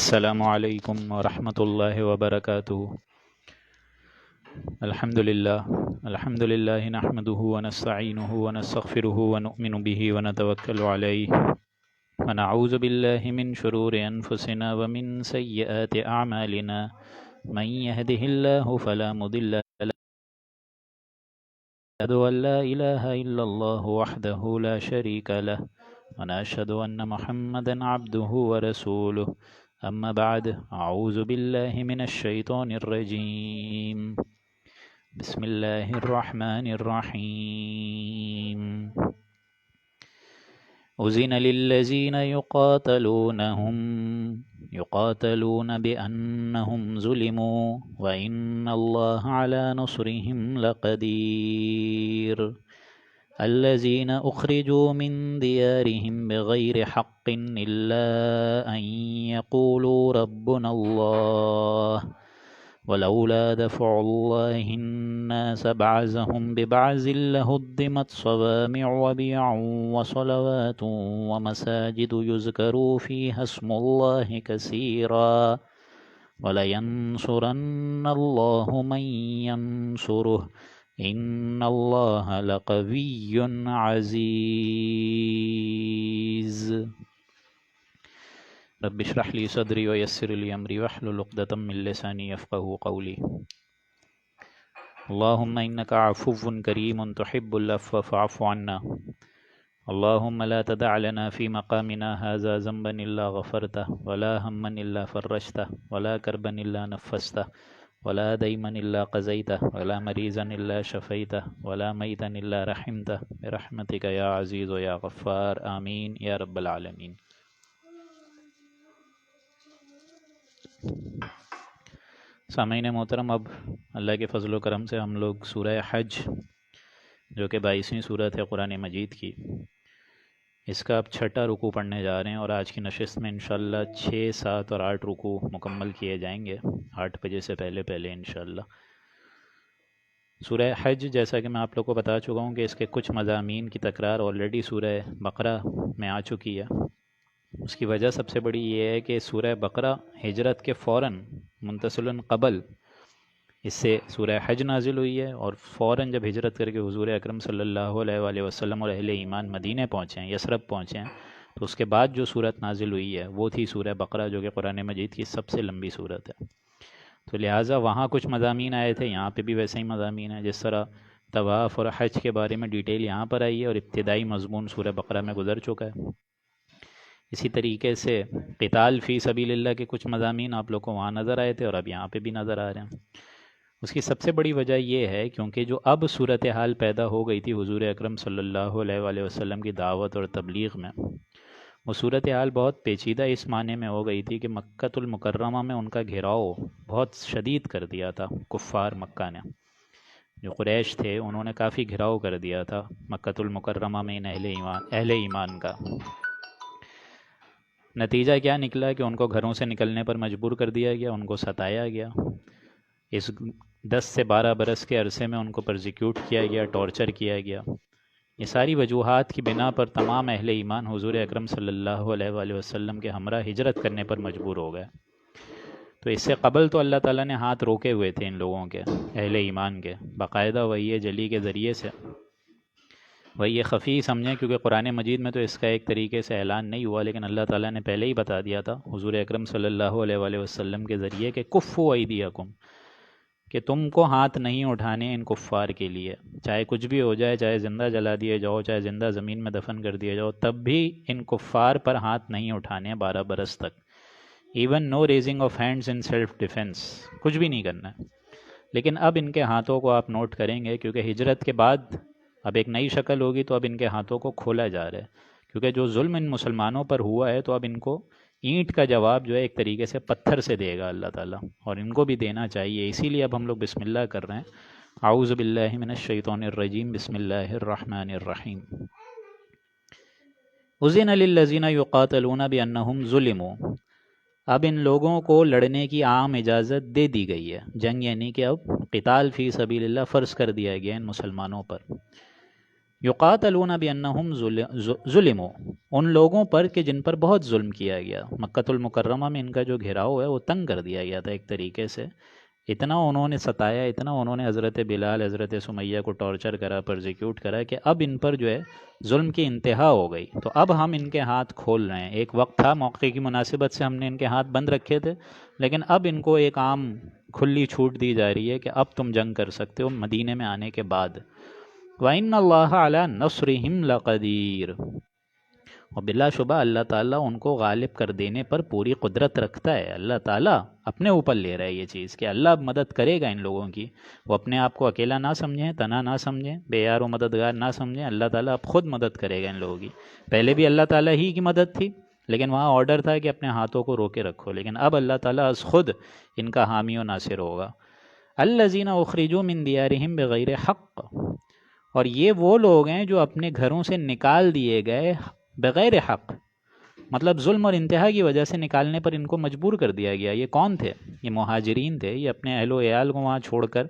السلام علیکم ورحمۃ اللہ وبرکاتہ۔ الحمد للہ نحمده ونستعینه ونستغفره ونؤمن به ونتوکل علیہ ونعوذ باللہ من شرور انفسنا ومن سیئات اعمالنا من يهده اللہ فلا مضل له اشهد ان لا الہ الا اللہ وحدہ لا شریک له ونشهد ان محمدا عبده ورسوله اما بعد اعوذ باللہ من الشیطان الرجیم بسم اللہ الرحمن الرحیم اذن للذین یقاتلون بأنہم ظلموا وإن اللہ علی نصرہم لقدیر الذين أخرجوا من ديارهم بغير حق إلا أن يقولوا ربنا الله ولولا دفع الله الناس بعضهم ببعض لهدمت صوامع وبيع وصلوات ومساجد يذكر فيها اسم الله كثيرا ولينصرن الله من ينصره ان اللہ لقوی عزیز۔ رب اشرح لی صدری ویسر لی امری واحلل عقدۃ من لسانی یفقہوا قولی۔ اللہم انک عفو کریم تحب العفو فاعف عنا۔ اللہم لا تدع لنا فی مقامنا ھذا ذنبا الا غفرتہ ولا ہما الا فرجتہ ولا کربا الا نفستہ ولا دیما الا قضیتہ ولا مریضا الا شفیتہ ولا میتا الا رحمتہ برحمتک یا عزیز و یا غفار آمین یا رب العالمین۔ سامعین محترم، اب اللہ کے فضل و کرم سے ہم لوگ سورہ حج جو کہ 22ویں سورت ہے قرآن مجید کی، اس کا اب 6واں رکوع پڑھنے جا رہے ہیں، اور آج کی نشست میں انشاءاللہ 6، 7 اور 8 رکوع مکمل کیے جائیں گے 8 بجے سے پہلے انشاءاللہ۔ سورہ حج، جیسا کہ میں آپ لوگ کو بتا چکا ہوں کہ اس کے کچھ مضامین کی تکرار آلریڈی سورہ بقرہ میں آ چکی ہے۔ اس کی وجہ سب سے بڑی یہ ہے کہ سورہ بقرہ ہجرت کے فوراً منتصل قبل اس سے سورہ حج نازل ہوئی ہے، اور فوراً جب ہجرت کر کے حضور اکرم صلی اللہ علیہ وآلہ وسلم اور اہل ایمان مدینہ پہنچے ہیں، یثرب پہنچے ہیں، تو اس کے بعد جو صورت نازل ہوئی ہے وہ تھی سورہ بقرہ، جو کہ قرآن مجید کی سب سے لمبی صورت ہے۔ تو لہٰذا وہاں کچھ مضامین آئے تھے، یہاں پہ بھی ویسے ہی مضامین ہیں، جس طرح طواف اور حج کے بارے میں ڈیٹیل یہاں پر آئی ہے اور ابتدائی مضمون سورہ بقرہ میں گزر چکا ہے۔ اسی طریقے سے قتال فی سبیل اللہ کے کچھ مضامین آپ لوگ کو وہاں نظر آئے تھے اور اب یہاں پہ بھی نظر آ رہے ہیں۔ اس کی سب سے بڑی وجہ یہ ہے کیونکہ جو اب صورتحال پیدا ہو گئی تھی حضور اکرم صلی اللہ علیہ وآلہ وسلم کی دعوت اور تبلیغ میں، وہ صورتحال بہت پیچیدہ اس معنی میں ہو گئی تھی کہ مکۃ المکرمہ میں ان کا گھیراؤ بہت شدید کر دیا تھا۔ کفار مکہ نے، جو قریش تھے، انہوں نے کافی گھیراؤ کر دیا تھا مکۃ المکرمہ میں ان اہل ایمان کا۔ نتیجہ کیا نکلا کہ ان کو گھروں سے نکلنے پر مجبور کر دیا گیا، ان کو ستایا گیا، اس 10 سے 12 برس کے عرصے میں ان کو پرزیکیوٹ کیا گیا، ٹارچر کیا گیا۔ یہ ساری وجوہات کی بنا پر تمام اہل ایمان حضور اکرم صلی اللہ علیہ وآلہ وسلم کے ہمراہ ہجرت کرنے پر مجبور ہو گئے۔ تو اس سے قبل تو اللہ تعالیٰ نے ہاتھ روکے ہوئے تھے ان لوگوں کے، اہل ایمان کے، باقاعدہ وحی جلی کے ذریعے سے۔ وہی خفی سمجھیں کیونکہ قرآن مجید میں تو اس کا ایک طریقے سے اعلان نہیں ہوا، لیکن اللہ تعالیٰ نے پہلے ہی بتا دیا تھا حضور اکرم صلی اللہ علیہ وآلہ وسلم کے ذریعے کہ کفوا ایدیکم، کہ تم کو ہاتھ نہیں اٹھانے ان کفار کے لیے، چاہے کچھ بھی ہو جائے، چاہے زندہ جلا دیے جاؤ، چاہے زندہ زمین میں دفن کر دیے جاؤ، تب بھی ان کفار پر ہاتھ نہیں اٹھانے 12 برس تک۔ Even no raising of hands in self defence, کچھ بھی نہیں کرنا ہے۔ لیکن اب ان کے ہاتھوں کو آپ نوٹ کریں گے کیونکہ ہجرت کے بعد اب ایک نئی شکل ہوگی، تو اب ان کے ہاتھوں کو کھولا جا رہا ہے، کیونکہ جو ظلم ان مسلمانوں پر ہوا ہے تو اب ان کو اینٹ کا جواب جو ہے ایک طریقے سے پتھر سے دے گا اللہ تعالیٰ، اور ان کو بھی دینا چاہیے۔ اسی لیے اب ہم لوگ بسم اللہ کر رہے ہیں۔ اعوذ باللہ من الشیطان الرجیم، بسم اللہ الرحمن الرحیم۔ اذن للذین یقاتلون بانہم ظلموا، اب ان لوگوں کو لڑنے کی عام اجازت دے دی گئی ہے، جنگ یعنی کہ اب قتال فی سبیل اللہ فرض کر دیا گیا ان مسلمانوں پر۔ یقاتلون بانہم ظلموا، ان لوگوں پر کہ جن پر بہت ظلم کیا گیا۔ مکۃ المکرمہ میں ان کا جو گھیراؤ ہے وہ تنگ کر دیا گیا تھا ایک طریقے سے، اتنا انہوں نے ستایا، اتنا انہوں نے حضرت بلال، حضرت سمیہ کو ٹارچر کرا، پرزیکیوٹ کرا، کہ اب ان پر جو ہے ظلم کی انتہا ہو گئی، تو اب ہم ان کے ہاتھ کھول رہے ہیں۔ ایک وقت تھا موقع کی مناسبت سے ہم نے ان کے ہاتھ بند رکھے تھے، لیکن اب ان کو ایک عام کھلی چھوٹ دی جا رہی ہے کہ اب تم جنگ کر سکتے ہو مدینے میں آنے کے بعد۔ وَإِنَّ اللَّهَ عَلَى نَصْرِهِمْ لَقَدِيرٌ، اور بلا شبہ اللہ تعالیٰ ان کو غالب کر دینے پر پوری قدرت رکھتا ہے۔ اللہ تعالیٰ اپنے اوپر لے رہا ہے یہ چیز کہ اللہ اب مدد کرے گا ان لوگوں کی، وہ اپنے آپ کو اکیلا نہ سمجھیں، تنہا نہ سمجھیں، بے یار و مددگار نہ سمجھیں، اللہ تعالیٰ اب خود مدد کرے گا ان لوگوں کی۔ پہلے بھی اللہ تعالیٰ ہی کی مدد تھی، لیکن وہاں آرڈر تھا کہ اپنے ہاتھوں کو روکے رکھو، لیکن اب اللہ تعالیٰ از خود ان کا حامی و ناصر ہوگا۔ الذین اخرجوا من دیارہم بغیر حق، اور یہ وہ لوگ ہیں جو اپنے گھروں سے نکال دیے گئے بغیر حق، مطلب ظلم اور انتہا کی وجہ سے نکالنے پر ان کو مجبور کر دیا گیا۔ یہ کون تھے؟ یہ مہاجرین تھے، یہ اپنے اہل و عیال کو وہاں چھوڑ کر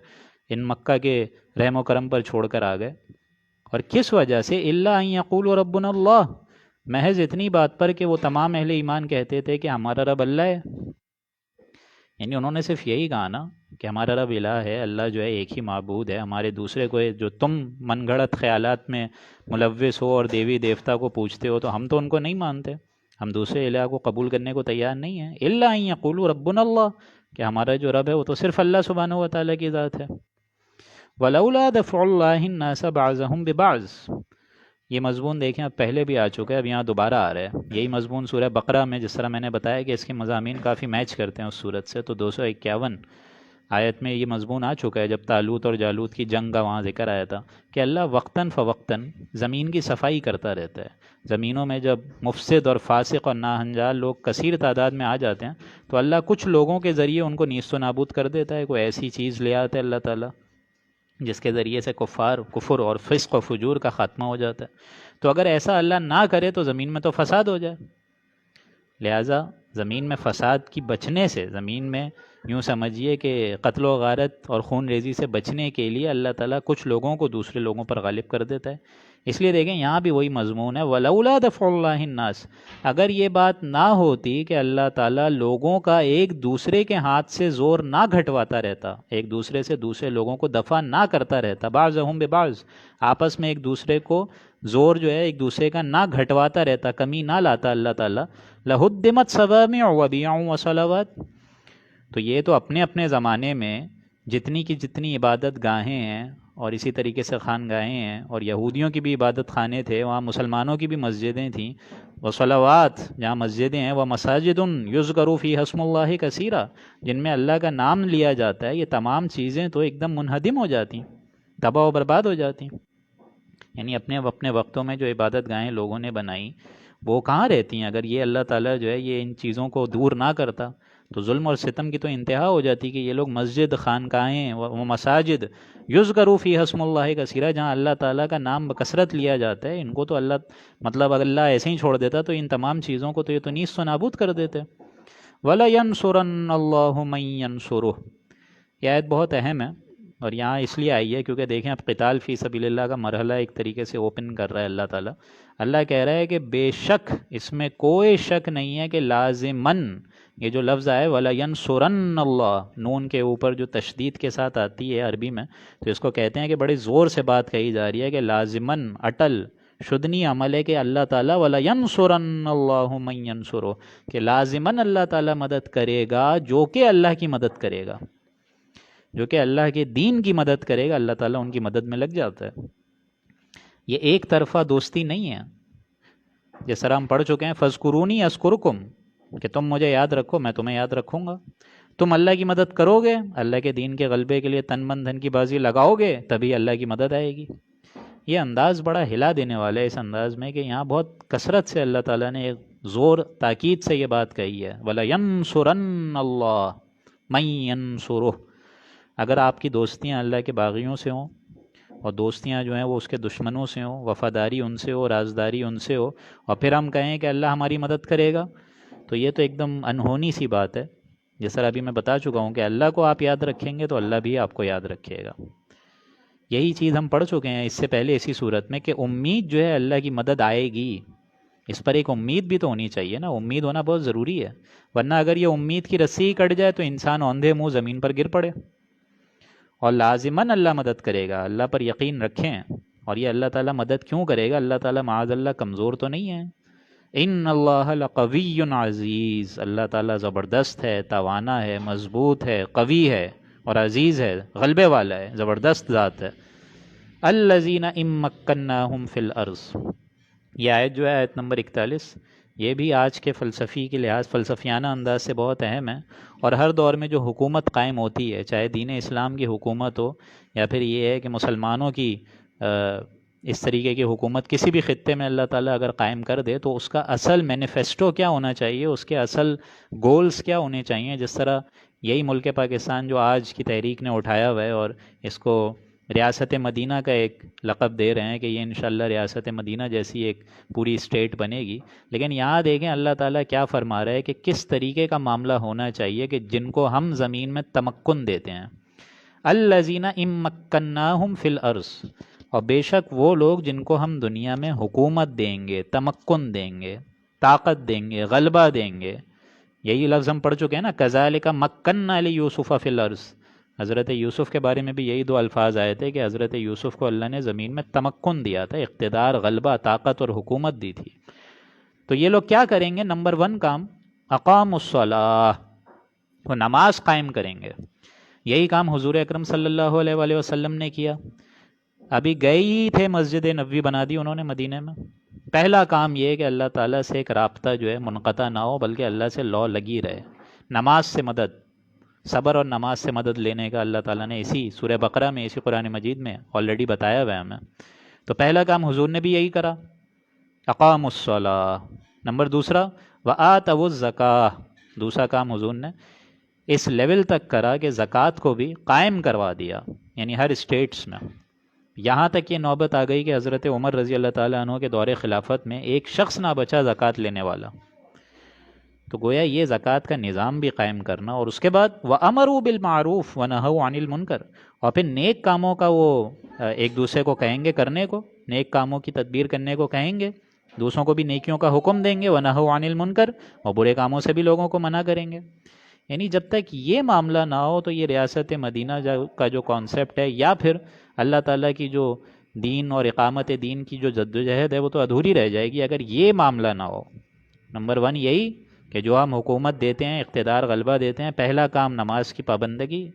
ان مکہ کے رحم و کرم پر چھوڑ کر آ گئے، اور کس وجہ سے؟ الا ان یقولوا ربنا اللہ، محض اتنی بات پر کہ وہ تمام اہل ایمان کہتے تھے کہ ہمارا رب اللہ ہے، یعنی انہوں نے صرف یہی کہا نا کہ ہمارا رب الہ ہے، اللہ جو ہے ایک ہی معبود ہے، ہمارے دوسرے کو جو تم من گھڑت خیالات میں ملوث ہو اور دیوی دیوتا کو پوچھتے ہو تو ہم تو ان کو نہیں مانتے، ہم دوسرے الہ کو قبول کرنے کو تیار نہیں ہیں۔ الا ان یقولوا ربنا اللہ، کہ ہمارا جو رب ہے وہ تو صرف اللہ سبحانہ و تعالیٰ کی ذات ہے۔ ولولا دفع اللہ الناس بعضهم ببعض، یہ مضمون دیکھیں اب پہلے بھی آ چکا ہے، اب یہاں دوبارہ آ رہا ہے۔ یہی مضمون سورہ بقرہ میں، جس طرح میں نے بتایا کہ اس کے مضامین کافی میچ کرتے ہیں اس صورت سے، تو 251 آیت میں یہ مضمون آ چکا ہے جب طالوت اور جالوت کی جنگ کا وہاں ذکر آیا تھا کہ اللہ وقتاً فوقتاً زمین کی صفائی کرتا رہتا ہے۔ زمینوں میں جب مفسد اور فاسق اور ناہنجار لوگ کثیر تعداد میں آ جاتے ہیں تو اللہ کچھ لوگوں کے ذریعے ان کو نیست و نابود کر دیتا ہے، کوئی ایسی چیز لے آتا ہے اللہ تعالیٰ جس کے ذریعے سے کفر اور فسق و فجور کا خاتمہ ہو جاتا ہے۔ تو اگر ایسا اللہ نہ کرے تو زمین میں تو فساد ہو جائے، لہٰذا زمین میں فساد کی بچنے سے، زمین میں یوں سمجھیے کہ قتل و غارت اور خون ریزی سے بچنے کے لیے اللہ تعالیٰ کچھ لوگوں کو دوسرے لوگوں پر غالب کر دیتا ہے۔ اس لیے دیکھیں یہاں بھی وہی مضمون ہے، وَلَوْلَا دَفْعُ اللَّهِ النَّاسِ، اگر یہ بات نہ ہوتی کہ اللہ تعالیٰ لوگوں کا ایک دوسرے کے ہاتھ سے زور نہ گھٹواتا رہتا، ایک دوسرے سے دوسرے لوگوں کو دفع نہ کرتا رہتا، بعضهم ببعض، آپس میں ایک دوسرے کو زور جو ہے ایک دوسرے کا نہ گھٹواتا رہتا، کمی نہ لاتا اللہ تعالیٰ، لَهُدِّمَتْ صَوَامِعُ وَبِيَعٌ وَصَلَوَاتٌ، تو یہ تو اپنے اپنے زمانے میں جتنی کی جتنی عبادت گاہیں ہیں اور اسی طریقے سے خانگاہیں ہیں، اور یہودیوں کی بھی عبادت خانے تھے، وہاں مسلمانوں کی بھی مسجدیں تھیں، وصلوات جہاں مسجدیں ہیں، وہ مساجد یذکر فیہا اسم اللہ کثیرا، جن میں اللہ کا نام لیا جاتا ہے، یہ تمام چیزیں تو ایک دم منہدم ہو جاتی، تباہ و برباد ہو جاتی۔ یعنی اپنے اپنے وقتوں میں جو عبادت گاہیں لوگوں نے بنائی وہ کہاں رہتی ہیں اگر یہ اللہ تعالیٰ جو ہے یہ ان چیزوں کو دور نہ کرتا؟ تو ظلم اور ستم کی تو انتہا ہو جاتی کہ یہ لوگ مسجد، خانقاہیں و مساجد یذکر فیہا اسم اللہ کثیرا، جہاں اللہ تعالیٰ کا نام بکثرت لیا جاتا ہے، ان کو تو اللہ، مطلب اگر اللہ ایسے ہی چھوڑ دیتا تو ان تمام چیزوں کو تو یہ تو نیست و نابود کر دیتے۔ وَلَيَنْصُرَنَّ اللَّهُ مَن يَنْصُرُهُ، یہ آیت بہت اہم ہے، اور یہاں اس لیے آئی ہے کیونکہ دیکھیں اب قتال فی سبیل اللہ کا مرحلہ ایک طریقے سے اوپن کر رہا ہے اللہ تعالیٰ۔ اللہ کہہ رہا ہے کہ بے شک، اس میں کوئی شک نہیں ہے کہ لازماً، یہ جو لفظ آئے وَلَيَنْصُرَنَّ اللَّهُ، نون کے اوپر جو تشدید کے ساتھ آتی ہے عربی میں، تو اس کو کہتے ہیں کہ بڑے زور سے بات کہی جا رہی ہے کہ لازماً، اٹل شدنی عمل ہے کہ اللہ تعالیٰ وَلَيَنْصُرَنَّ اللَّهُ مَن يَنْصُرُهُ، کہ لازماً اللہ تعالیٰ مدد کرے گا جو کہ اللہ کی مدد کرے گا، جو کہ اللہ کے دین کی مدد کرے گا، اللہ تعالیٰ ان کی مدد میں لگ جاتا ہے۔ یہ ایک طرفہ دوستی نہیں ہے، جس طرح ہم پڑھ چکے ہیں فَاذْكُرُونِي أَذْكُرْكُمْ، کہ تم مجھے یاد رکھو میں تمہیں یاد رکھوں گا۔ تم اللہ کی مدد کرو گے، اللہ کے دین کے غلبے کے لیے تن من دھن کی بازی لگاؤ گے، تبھی اللہ کی مدد آئے گی۔ یہ انداز بڑا ہلا دینے والا ہے اس انداز میں کہ یہاں بہت کثرت سے اللہ تعالیٰ نے ایک زور تاکید سے یہ بات کہی ہے وَلَيَنْصُرَنَّ اللَّهُ مَن يَنْصُرُهُ۔ اگر آپ کی دوستیاں اللہ کے باغیوں سے ہوں اور دوستیاں جو ہیں وہ اس کے دشمنوں سے ہوں، وفاداری ان سے ہو، رازداری ان سے ہو، اور پھر ہم کہیں کہ اللہ ہماری مدد کرے گا، تو یہ تو ایک دم انہونی سی بات ہے۔ جس طرح ابھی میں بتا چکا ہوں کہ اللہ کو آپ یاد رکھیں گے تو اللہ بھی آپ کو یاد رکھے گا۔ یہی چیز ہم پڑھ چکے ہیں اس سے پہلے اسی صورت میں کہ امید جو ہے اللہ کی مدد آئے گی، اس پر ایک امید بھی تو ہونی چاہیے نا، امید ہونا بہت ضروری ہے، ورنہ اگر یہ امید کی رسی ہی کٹ جائے تو انسان اوندھے منہ زمین پر گر پڑے۔ اور لازماً اللہ مدد کرے گا، اللہ پر یقین رکھیں۔ اور یہ اللہ تعالیٰ مدد کیوں کرے گا؟ اللہ تعالیٰ معاذ اللہ کمزور تو نہیں ہے۔ ان اللہ لقوی عزیز، اللہ تعالیٰ زبردست ہے، توانا ہے، مضبوط ہے، قوی ہے اور عزیز ہے، غلبے والا ہے، زبردست ذات ہے۔ الذین ان مکناہم فی الارض، یہ آیت جو ہے آیت نمبر 41، یہ بھی آج کے فلسفی کے لحاظ فلسفیانہ انداز سے بہت اہم ہے، اور ہر دور میں جو حکومت قائم ہوتی ہے، چاہے دین اسلام کی حکومت ہو یا پھر یہ ہے کہ مسلمانوں کی اس طریقے کی حکومت کسی بھی خطے میں اللہ تعالیٰ اگر قائم کر دے تو اس کا اصل مینیفیسٹو کیا ہونا چاہیے، اس کے اصل گولز کیا ہونے چاہیے۔ جس طرح یہی ملک پاکستان جو آج کی تحریک نے اٹھایا ہوا ہے اور اس کو ریاست مدینہ کا ایک لقب دے رہے ہیں کہ یہ انشاءاللہ ریاست مدینہ جیسی ایک پوری اسٹیٹ بنے گی، لیکن یہاں دیکھیں اللہ تعالیٰ کیا فرما رہا ہے کہ کس طریقے کا معاملہ ہونا چاہیے کہ جن کو ہم زمین میں تمکن دیتے ہیں۔ الذین ان مکناہم فی الارض، اور بے شک وہ لوگ جن کو ہم دنیا میں حکومت دیں گے، تمکن دیں گے، طاقت دیں گے، غلبہ دیں گے۔ یہی لفظ ہم پڑھ چکے ہیں نا، کذالک مکننا لیوسف فی الارض، حضرت یوسف کے بارے میں بھی یہی دو الفاظ آئے تھے کہ حضرت یوسف کو اللہ نے زمین میں تمکن دیا تھا، اقتدار، غلبہ، طاقت اور حکومت دی تھی۔ تو یہ لوگ کیا کریں گے؟ نمبر 1 کام، اقاموا الصلاۃ، وہ نماز قائم کریں گے۔ یہی کام حضور اکرم صلی اللہ علیہ وآلہ وسلم نے کیا، ابھی گئے ہی تھے، مسجد نبوی بنا دی انہوں نے مدینہ میں۔ پہلا کام یہ ہے کہ اللہ تعالیٰ سے ایک رابطہ جو ہے منقطع نہ ہو، بلکہ اللہ سے لو لگی رہے۔ نماز سے مدد، صبر اور نماز سے مدد لینے کا اللہ تعالیٰ نے اسی سورہ بقرہ میں، اسی قرآن مجید میں آلریڈی بتایا ہوا ہے ہمیں۔ تو پہلا کام حضور نے بھی یہی کرا، اقاموا الصلاۃ۔ نمبر 2 وآتوا الزکاۃ، دوسرا کام حضور نے اس لیول تک کرا کہ زکوٰۃ کو بھی قائم کروا دیا، یعنی ہر اسٹیٹس میں۔ یہاں تک یہ نوبت آ گئی کہ حضرت عمر رضی اللہ تعالیٰ عنہ کے دور خلافت میں ایک شخص نہ بچا زکوٰۃ لینے والا۔ تو گویا یہ زکوٰۃ کا نظام بھی قائم کرنا، اور اس کے بعد وَأَمَرُوا بِالْمَعْرُوفِ وَنَهَوْا عَنِ الْمُنْكَرِ، اور پھر نیک کاموں کا وہ ایک دوسرے کو کہیں گے کرنے کو، نیک کاموں کی تدبیر کرنے کو کہیں گے، دوسروں کو بھی نیکیوں کا حکم دیں گے، وَنَهَوْا عَنِ الْمُنْكَرِ، اور برے کاموں سے بھی لوگوں کو منع کریں گے۔ یعنی جب تک یہ معاملہ نہ ہو تو یہ ریاست مدینہ کا جو کانسیپٹ ہے، یا پھر اللہ تعالیٰ کی جو دین اور اقامت دین کی جو جدوجہد ہے وہ تو ادھوری رہ جائے گی اگر یہ معاملہ نہ ہو۔ نمبر 1 یہی کہ جو ہم حکومت دیتے ہیں، اقتدار، غلبہ دیتے ہیں، پہلا کام نماز کی پابندگی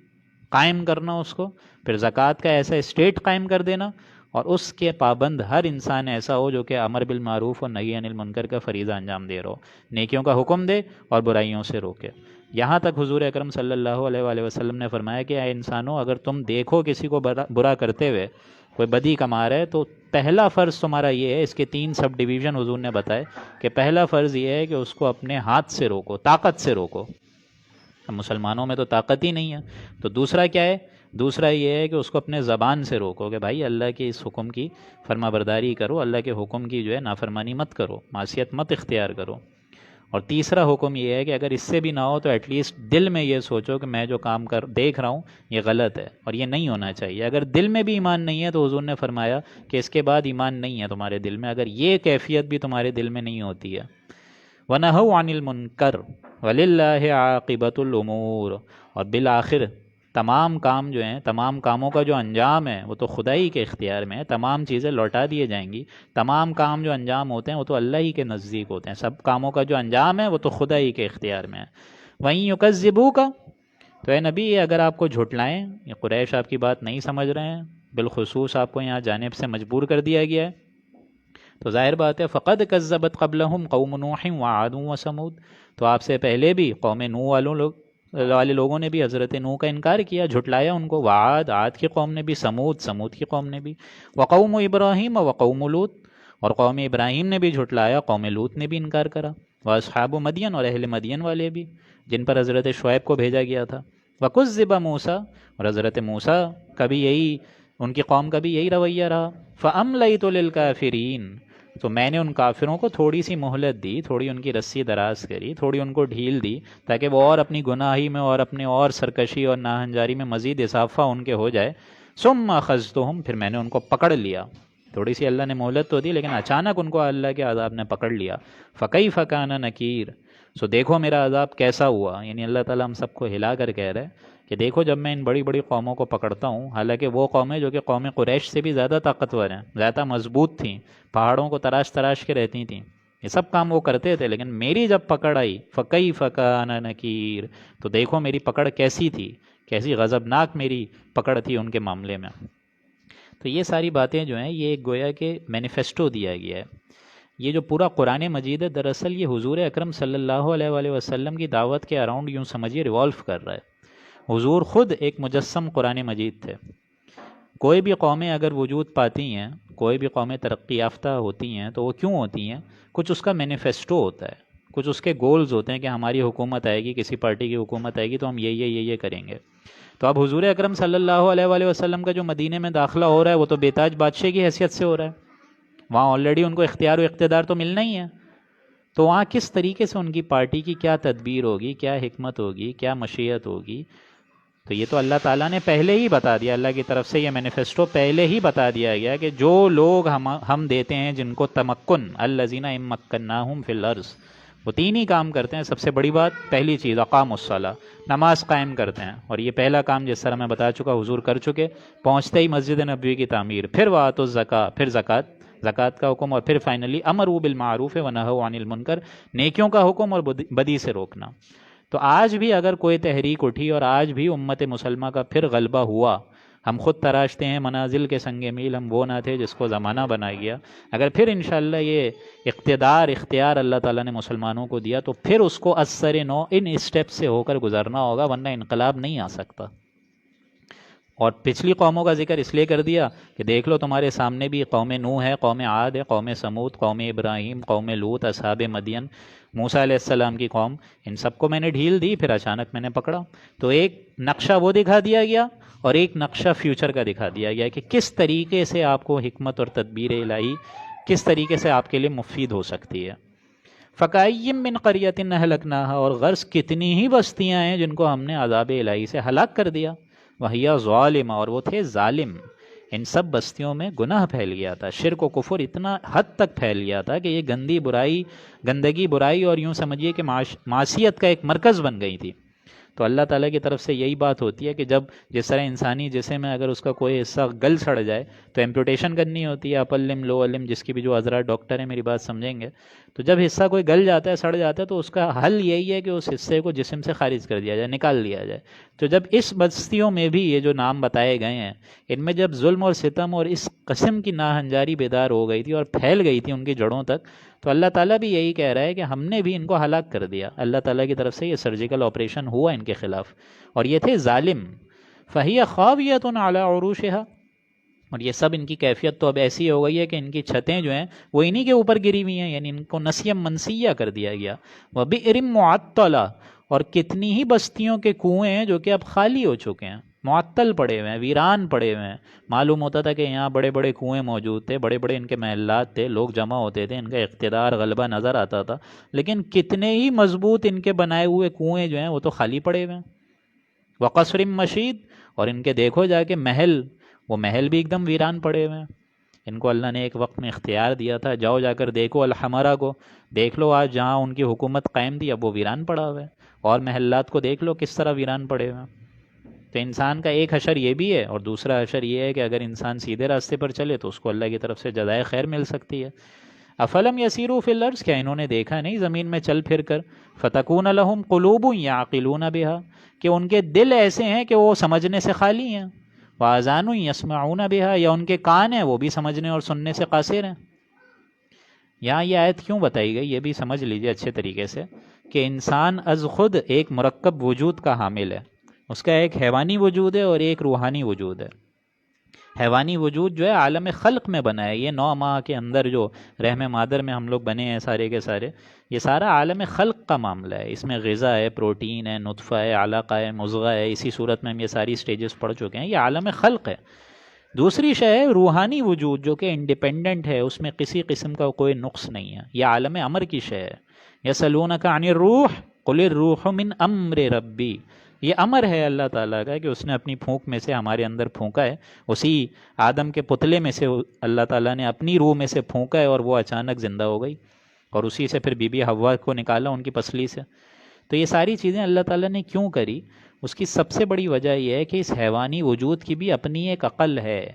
قائم کرنا اس کو، پھر زکوٰۃ کا ایسا اسٹیٹ قائم کر دینا، اور اس کے پابند ہر انسان ایسا ہو جو کہ امر بالمعروف اور نہی عن المنکر کا فریضہ انجام دے رہا ہو، نیکیوں کا حکم دے اور برائیوں سے روکے۔ یہاں تک حضور اکرم صلی اللہ علیہ وآلہ وسلم نے فرمایا کہ اے انسانوں، اگر تم دیکھو کسی کو برا کرتے ہوئے، کوئی بدی کما رہا ہے، تو پہلا فرض تمہارا یہ ہے، اس کے 3 سب ڈویژن حضور نے بتائے، کہ پہلا فرض یہ ہے کہ اس کو اپنے ہاتھ سے روکو، طاقت سے روکو۔ اب مسلمانوں میں تو طاقت ہی نہیں ہے، تو دوسرا کیا ہے؟ دوسرا یہ ہے کہ اس کو اپنے زبان سے روکو کہ بھائی اللہ کے اس حکم کی فرما برداری کرو، اللہ کے حکم کی جو ہے نافرمانی مت کرو، معصیت مت اختیار کرو۔ اور تیسرا حکم یہ ہے کہ اگر اس سے بھی نہ ہو تو ایٹ لیسٹ دل میں یہ سوچو کہ میں جو کام دیکھ رہا ہوں یہ غلط ہے اور یہ نہیں ہونا چاہیے۔ اگر دل میں بھی ایمان نہیں ہے تو حضور نے فرمایا کہ اس کے بعد ایمان نہیں ہے تمہارے دل میں، اگر یہ کیفیت بھی تمہارے دل میں نہیں ہوتی ہے۔ وَنَهَوْا عَنِ الْمُنْكَرِ وَلِلَّهِ عَاقِبَةُ الْأُمُورِ، اور بالآخر تمام کام جو ہیں، تمام کاموں کا جو انجام ہے وہ تو خدا ہی کے اختیار میں ہے، تمام چیزیں لوٹا دیے جائیں گی، تمام کام جو انجام ہوتے ہیں وہ تو اللہ ہی کے نزدیک ہوتے ہیں، سب کاموں کا جو انجام ہے وہ تو خدا ہی کے اختیار میں ہے۔ وَإِن يُكَذِّبُوكَ، تو اے نبی اگر آپ کو جھٹلائیں، یہ قریش آپ کی بات نہیں سمجھ رہے ہیں، بالخصوص آپ کو یہاں جانب سے مجبور کر دیا گیا ہے، تو ظاہر بات ہے فقد کذبت قبلہم قوم نوح وعاد وثمود، تو آپ سے پہلے بھی قوم نوح والے لوگوں نے بھی حضرت نوح کا انکار کیا، جھٹلایا ان کو، وعاد، عاد کی قوم نے بھی، سمود کی قوم نے بھی، وقوم ابراہیم وقوم لوط، اور قوم ابراہیم نے بھی جھٹلایا، قوم لوط نے بھی انکار کرا، واصحاب مدین، اور اہل مدین والے بھی جن پر حضرت شعیب کو بھیجا گیا تھا، وکذب موسیٰ، اور حضرت موسیٰ کا بھی یہی، ان کی قوم کا بھی یہی رویہ رہا، فَأَمْلَيْتُ لِلْكَافِرِينَ، تو میں نے ان کافروں کو تھوڑی سی مہلت دی، تھوڑی ان کی رسی دراز کری، تھوڑی ان کو ڈھیل دی، تاکہ وہ اور اپنی گناہی میں اور اپنے اور سرکشی اور ناہنجاری میں مزید اضافہ ان کے ہو جائے۔ ثم اخذتهم، پھر میں نے ان کو پکڑ لیا. تھوڑی سی اللہ نے مہلت تو دی لیکن اچانک ان کو اللہ کے عذاب نے پکڑ لیا. فکیف کان نکیر، سو دیکھو میرا عذاب کیسا ہوا. یعنی اللہ تعالیٰ ہم سب کو ہلا کر کہہ رہے ہیں کہ دیکھو جب میں ان بڑی بڑی قوموں کو پکڑتا ہوں، حالانکہ وہ قومیں جو کہ قوم قریش سے بھی زیادہ طاقتور ہیں، زیادہ مضبوط تھیں، پہاڑوں کو تراش تراش کے رہتی تھیں، یہ سب کام وہ کرتے تھے، لیکن میری جب پکڑ آئی فکیف کان نکیر، تو دیکھو میری پکڑ کیسی تھی، کیسی غضبناک میری پکڑ تھی ان کے معاملے میں. تو یہ ساری باتیں جو ہیں یہ ایک گویا کہ مینیفیسٹو دیا گیا ہے. یہ جو پورا قرآن مجید ہے دراصل یہ حضور اکرم صلی اللہ علیہ وآلہ وسلم کی دعوت کے اراؤنڈ یوں سمجھیے ریوالو کر رہا ہے. حضور خود ایک مجسم قرآن مجید تھے. کوئی بھی قومیں اگر وجود پاتی ہیں، کوئی بھی قومیں ترقی یافتہ ہوتی ہیں تو وہ کیوں ہوتی ہیں؟ کچھ اس کا مینیفیسٹو ہوتا ہے، کچھ اس کے گولز ہوتے ہیں کہ ہماری حکومت آئے گی، کسی پارٹی کی حکومت آئے گی تو ہم یہ کریں گے. تو اب حضور اکرم صلی اللہ علیہ وآلہ وسلم کا جو مدینے میں داخلہ ہو رہا ہے وہ تو بے تاج بادشاہ کی حیثیت سے ہو رہا ہے، وہاں آلریڈی ان کو اختیار و اقتدار تو ملنا ہی ہے. تو وہاں کس طریقے سے ان کی پارٹی کی کیا تدبیر ہوگی، کیا حکمت ہوگی، کیا مشیت ہوگی، تو یہ تو اللہ تعالیٰ نے پہلے ہی بتا دیا. اللہ کی طرف سے یہ مینیفیسٹو پہلے ہی بتا دیا گیا کہ جو لوگ ہم دیتے ہیں جن کو تمکن، الذین ان مکناہم فی الارض، وہ تین ہی کام کرتے ہیں. سب سے بڑی بات، پہلی چیز اقاموا الصلاۃ، نماز قائم کرتے ہیں، اور یہ پہلا کام جس طرح میں بتا چکا حضور کر چکے. پہنچتے ہی مسجد نبوی کی تعمیر، پھر وآتوا الزکاۃ، پھر زکوٰۃ کا حکم، اور پھر فائنلی امروا بالمعروف ونہوا عن المنکر، نیکیوں کا حکم اور بدی سے روکنا. تو آج بھی اگر کوئی تحریک اٹھی اور آج بھی امت مسلمہ کا پھر غلبہ ہوا، ہم خود تراشتے ہیں منازل کے سنگ میل، ہم وہ نہ تھے جس کو زمانہ بنا گیا. اگر پھر انشاءاللہ یہ اختیار اللہ تعالیٰ نے مسلمانوں کو دیا تو پھر اس کو اثر نو ان اسٹیپ سے ہو کر گزرنا ہوگا، ورنہ انقلاب نہیں آ سکتا. اور پچھلی قوموں کا ذکر اس لیے کر دیا کہ دیکھ لو تمہارے سامنے بھی قوم نوح ہے، قوم عاد ہے، قوم سمود، قوم ابراہیم، قوم لوط، اصحاب مدین، موسیٰ علیہ السلام کی قوم، ان سب کو میں نے ڈھیل دی، پھر اچانک میں نے پکڑا. تو ایک نقشہ وہ دکھا دیا گیا اور ایک نقشہ فیوچر کا دکھا دیا گیا کہ کس طریقے سے آپ کو حکمت اور تدبیر الہی کس طریقے سے آپ کے لیے مفید ہو سکتی ہے. فَكَأَيٍّ مِّن قَرْيَةٍ أَهْلَكْنَاهَا، اور غرض کتنی ہی بستیاں ہیں جن کو ہم نے عذاب الہی سے ہلاک کر دیا. وَهِيَ ظَالِمَةٌ، اور وہ تھے ظالم. ان سب بستیوں میں گناہ پھیل گیا تھا، شرک و کفر اتنا حد تک پھیل گیا تھا کہ یہ گندگی برائی اور یوں سمجھیے کہ معصیت کا ایک مرکز بن گئی تھی. تو اللہ تعالیٰ کی طرف سے یہی بات ہوتی ہے کہ جب جس طرح انسانی جسم میں اگر اس کا کوئی حصہ گل سڑ جائے تو ایمپوٹیشن کرنی ہوتی ہے، اپلم لو علم، جس کی بھی جو حضرات ڈاکٹر ہیں میری بات سمجھیں گے. تو جب حصہ کوئی گل جاتا ہے، سڑ جاتا ہے، تو اس کا حل یہی ہے کہ اس حصے کو جسم سے خارج کر دیا جائے، نکال دیا جائے. تو جب اس بستیوں میں بھی یہ جو نام بتائے گئے ہیں، ان میں جب ظلم اور ستم اور اس قسم کی ناہنجاری بیدار ہو گئی تھی اور پھیل گئی تھی ان کی جڑوں تک، تو اللہ تعالیٰ بھی یہی کہہ رہا ہے کہ ہم نے بھی ان کو ہلاک کر دیا. اللہ تعالیٰ کی طرف سے یہ سرجیکل آپریشن ہوا ان کے خلاف، اور یہ تھے ظالم. فَهِيَ خَاوِيَةٌ عَلَىٰ عُرُوشِهَا، اور یہ سب ان کی کیفیت تو اب ایسی ہو گئی ہے کہ ان کی چھتیں جو ہیں وہ انہی کے اوپر گری ہوئی ہیں، یعنی ان کو نسیم منسیہ کر دیا گیا. وَبِئْرٍ مُعَطَّلَةٍ، اور کتنی ہی بستیوں کے کنویں ہیں جو کہ اب خالی ہو چکے ہیں، معطل پڑے ہوئے ہیں، ویران پڑے ہوئے ہیں. معلوم ہوتا تھا کہ یہاں بڑے بڑے کنویں موجود تھے، بڑے بڑے ان کے محلات تھے، لوگ جمع ہوتے تھے، ان کا اقتدار غلبہ نظر آتا تھا، لیکن کتنے ہی مضبوط ان کے بنائے ہوئے کنویں جو ہیں وہ تو خالی پڑے ہوئے ہیں. وَقَصْرٍ مَشِيدٍ، اور ان کے دیکھو جا کے محل، وہ محل بھی ایک دم ویران پڑے ہوئے ہیں. ان کو اللہ نے ایک وقت میں اختیار دیا تھا، جاؤ جا کر دیکھو الحمرہ کو، دیکھ لو آج جہاں ان کی حکومت قائم تھی اب وہ ویران پڑا ہوا ہے. اور محلات کو دیکھ لو کس طرح ویران پڑے ہوئے ہیں. تو انسان کا ایک حشر یہ بھی ہے، اور دوسرا حشر یہ ہے کہ اگر انسان سیدھے راستے پر چلے تو اس کو اللہ کی طرف سے جزائے خیر مل سکتی ہے. افلم یسیروا فی الارض، کیا انہوں نے دیکھا نہیں زمین میں چل پھر کر، فتکون لہم قلوب یعقلون بہا، کہ ان کے دل ایسے ہیں کہ وہ سمجھنے سے خالی ہیں، وآذان یسمعون بہا، یا ان کے کان ہیں وہ بھی سمجھنے اور سننے سے قاصر ہیں. یہاں یہ آیت کیوں بتائی گئی یہ بھی سمجھ لیجئے اچھے طریقے سے، کہ انسان از خود ایک مرکب وجود کا حامل ہے. اس کا ایک حیوانی وجود ہے اور ایک روحانی وجود ہے. حیوانی وجود جو ہے عالم خلق میں بنا ہے، یہ 9 ماہ کے اندر جو رحم مادر میں ہم لوگ بنے ہیں سارے کے سارے، یہ سارا عالم خلق کا معاملہ ہے. اس میں غذا ہے، پروٹین ہے، نطفہ ہے، علقہ ہے، مضغہ ہے. اسی صورت میں ہم یہ ساری سٹیجز پڑھ چکے ہیں. یہ عالم خلق ہے. دوسری شے ہے روحانی وجود جو کہ انڈیپینڈنٹ ہے، اس میں کسی قسم کا کوئی نقص نہیں ہے. یہ عالم امر کی شے ہے. یسألونک عن الروح قل الروح من امر ربی، یہ امر ہے اللہ تعالیٰ کا کہ اس نے اپنی پھونک میں سے ہمارے اندر پھونکا ہے، اسی آدم کے پتلے میں سے اللہ تعالیٰ نے اپنی روح میں سے پھونکا ہے اور وہ اچانک زندہ ہو گئی، اور اسی سے پھر بی بی حوا کو نکالا ان کی پسلی سے۔ تو یہ ساری چیزیں اللہ تعالیٰ نے کیوں کری؟ اس کی سب سے بڑی وجہ یہ ہے کہ اس حیوانی وجود کی بھی اپنی ایک عقل ہے،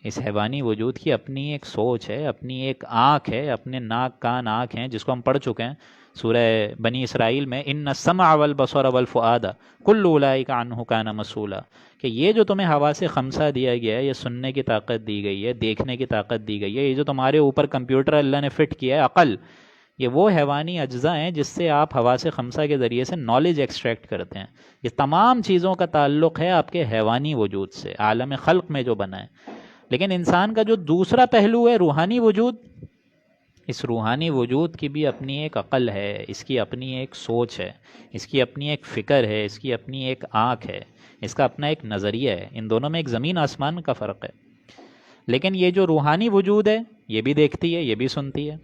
اس حیوانی وجود کی اپنی ایک سوچ ہے، اپنی ایک آنکھ ہے، اپنے ناک کان آنکھ ہیں، جس کو ہم پڑھ چکے ہیں سورہ بنی اسرائیل میں، ان السمع والبصر والفؤاد کل اولئک عنہ کان مسئولا، کہ یہ جو تمہیں حواس خمسہ دیا گیا ہے، یہ سننے کی طاقت دی گئی ہے، دیکھنے کی طاقت دی گئی ہے، یہ جو تمہارے اوپر کمپیوٹر اللہ نے فٹ کیا ہے عقل، یہ وہ حیوانی اجزاء ہیں جس سے آپ حواس خمسہ کے ذریعے سے نالج ایکسٹریکٹ کرتے ہیں۔ یہ تمام چیزوں کا تعلق ہے آپ کے حیوانی وجود سے، عالم خلق میں جو بنا ہے۔ لیکن انسان کا جو دوسرا پہلو ہے روحانی وجود، اس روحانی وجود کی بھی اپنی ایک عقل ہے، اس کی اپنی ایک سوچ ہے، اس کی اپنی ایک فکر ہے، اس کی اپنی ایک آنکھ ہے، اس کا اپنا ایک نظریہ ہے۔ ان دونوں میں ایک زمین آسمان کا فرق ہے۔ لیکن یہ جو روحانی وجود ہے یہ بھی دیکھتی ہے، یہ بھی سنتی ہے،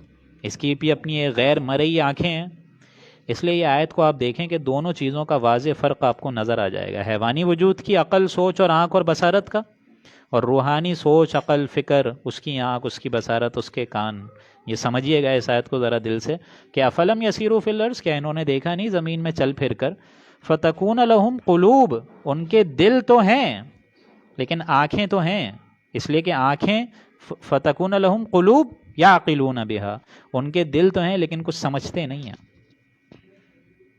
اس کی بھی اپنی ایک غیر مرئی آنکھیں ہیں۔ اس لیے یہ آیت کو آپ دیکھیں کہ دونوں چیزوں کا واضح فرق آپ کو نظر آ جائے گا، حیوانی وجود کی عقل، سوچ اور آنکھ اور بصارت کا، اور روحانی سوچ، عقل، فکر، اس کی آنکھ، اس کی بصارت، اس کے کان۔ یہ سمجھیے گا اس آیت کو ذرا دل سے کہ افلم یسیروا فی الارض، کیا انہوں نے دیکھا نہیں زمین میں چل پھر کر، فتکون لہم قلوب، ان کے دل تو ہیں لیکن آنکھیں تو ہیں، اس لیے کہ آنکھیں، فتکون لہم قلوب یعقلون بہا، ان کے دل تو ہیں لیکن کچھ سمجھتے نہیں ہیں،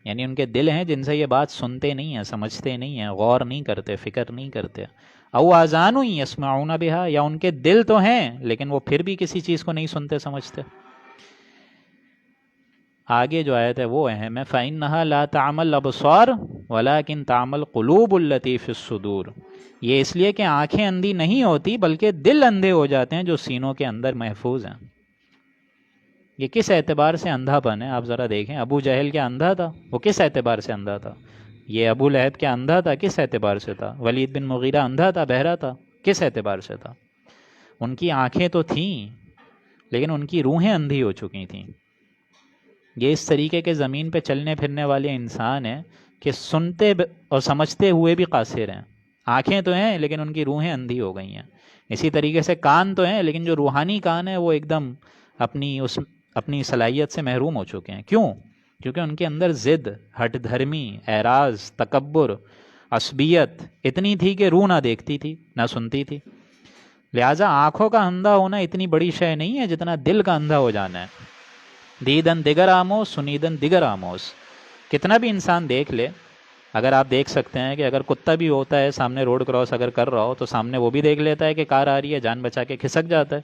یعنی ان کے دل ہیں جن سے یہ بات سنتے نہیں ہیں، سمجھتے نہیں ہیں، غور نہیں کرتے، فکر نہیں کرتے۔ او آذان یسمعون بہا، یا ان کے دل تو ہیں لیکن وہ پھر بھی کسی چیز کو نہیں سنتے سمجھتے۔ آگے جو آیت ہے وہ اہم ہے، فَإِنَّهَا لَا تَعْمَى الْأَبْصَارُ وَلَكِنْ تَعْمَى الْقُلُوبُ الَّتِي فِي الصُّدُورِ، یہ اس لیے کہ آنکھیں اندھی نہیں ہوتی بلکہ دل اندھے ہو جاتے ہیں جو سینوں کے اندر محفوظ ہیں۔ یہ کس اعتبار سے اندھا پن ہے آپ ذرا دیکھیں، ابو جہل کیا اندھا تھا؟ وہ کس اعتبار سے اندھا تھا؟ یہ ابو لہب کیا اندھا تھا؟ کس اعتبار سے تھا؟ ولید بن مغیرہ اندھا تھا، بہرا تھا، کس اعتبار سے تھا؟ ان کی آنکھیں تو تھیں لیکن ان کی روحیں اندھی ہو چکی تھیں۔ یہ اس طریقے کے زمین پہ چلنے پھرنے والے انسان ہیں کہ سنتے اور سمجھتے ہوئے بھی قاصر ہیں، آنکھیں تو ہیں لیکن ان کی روحیں اندھی ہو گئی ہیں۔ اسی طریقے سے کان تو ہیں لیکن جو روحانی کان ہے وہ ایک دم اپنی صلاحیت سے محروم ہو چکے ہیں۔ کیوں؟ کیونکہ ان کے اندر ضد، ہٹ دھرمی، اعراض، تکبر، عصبیت اتنی تھی کہ روح نہ دیکھتی تھی نہ سنتی تھی۔ لہٰذا آنکھوں کا اندھا ہونا اتنی بڑی شے نہیں ہے جتنا دل کا اندھا ہو جانا ہے۔ دیدن دیگر آموز، سنیدن دیگر آموز، کتنا بھی انسان دیکھ لے، اگر آپ دیکھ سکتے ہیں کہ اگر کتا بھی ہوتا ہے سامنے روڈ کراس اگر کر رہا ہو تو سامنے وہ بھی دیکھ لیتا ہے کہ کار آ رہی ہے، جان بچا کے کھسک جاتا ہے۔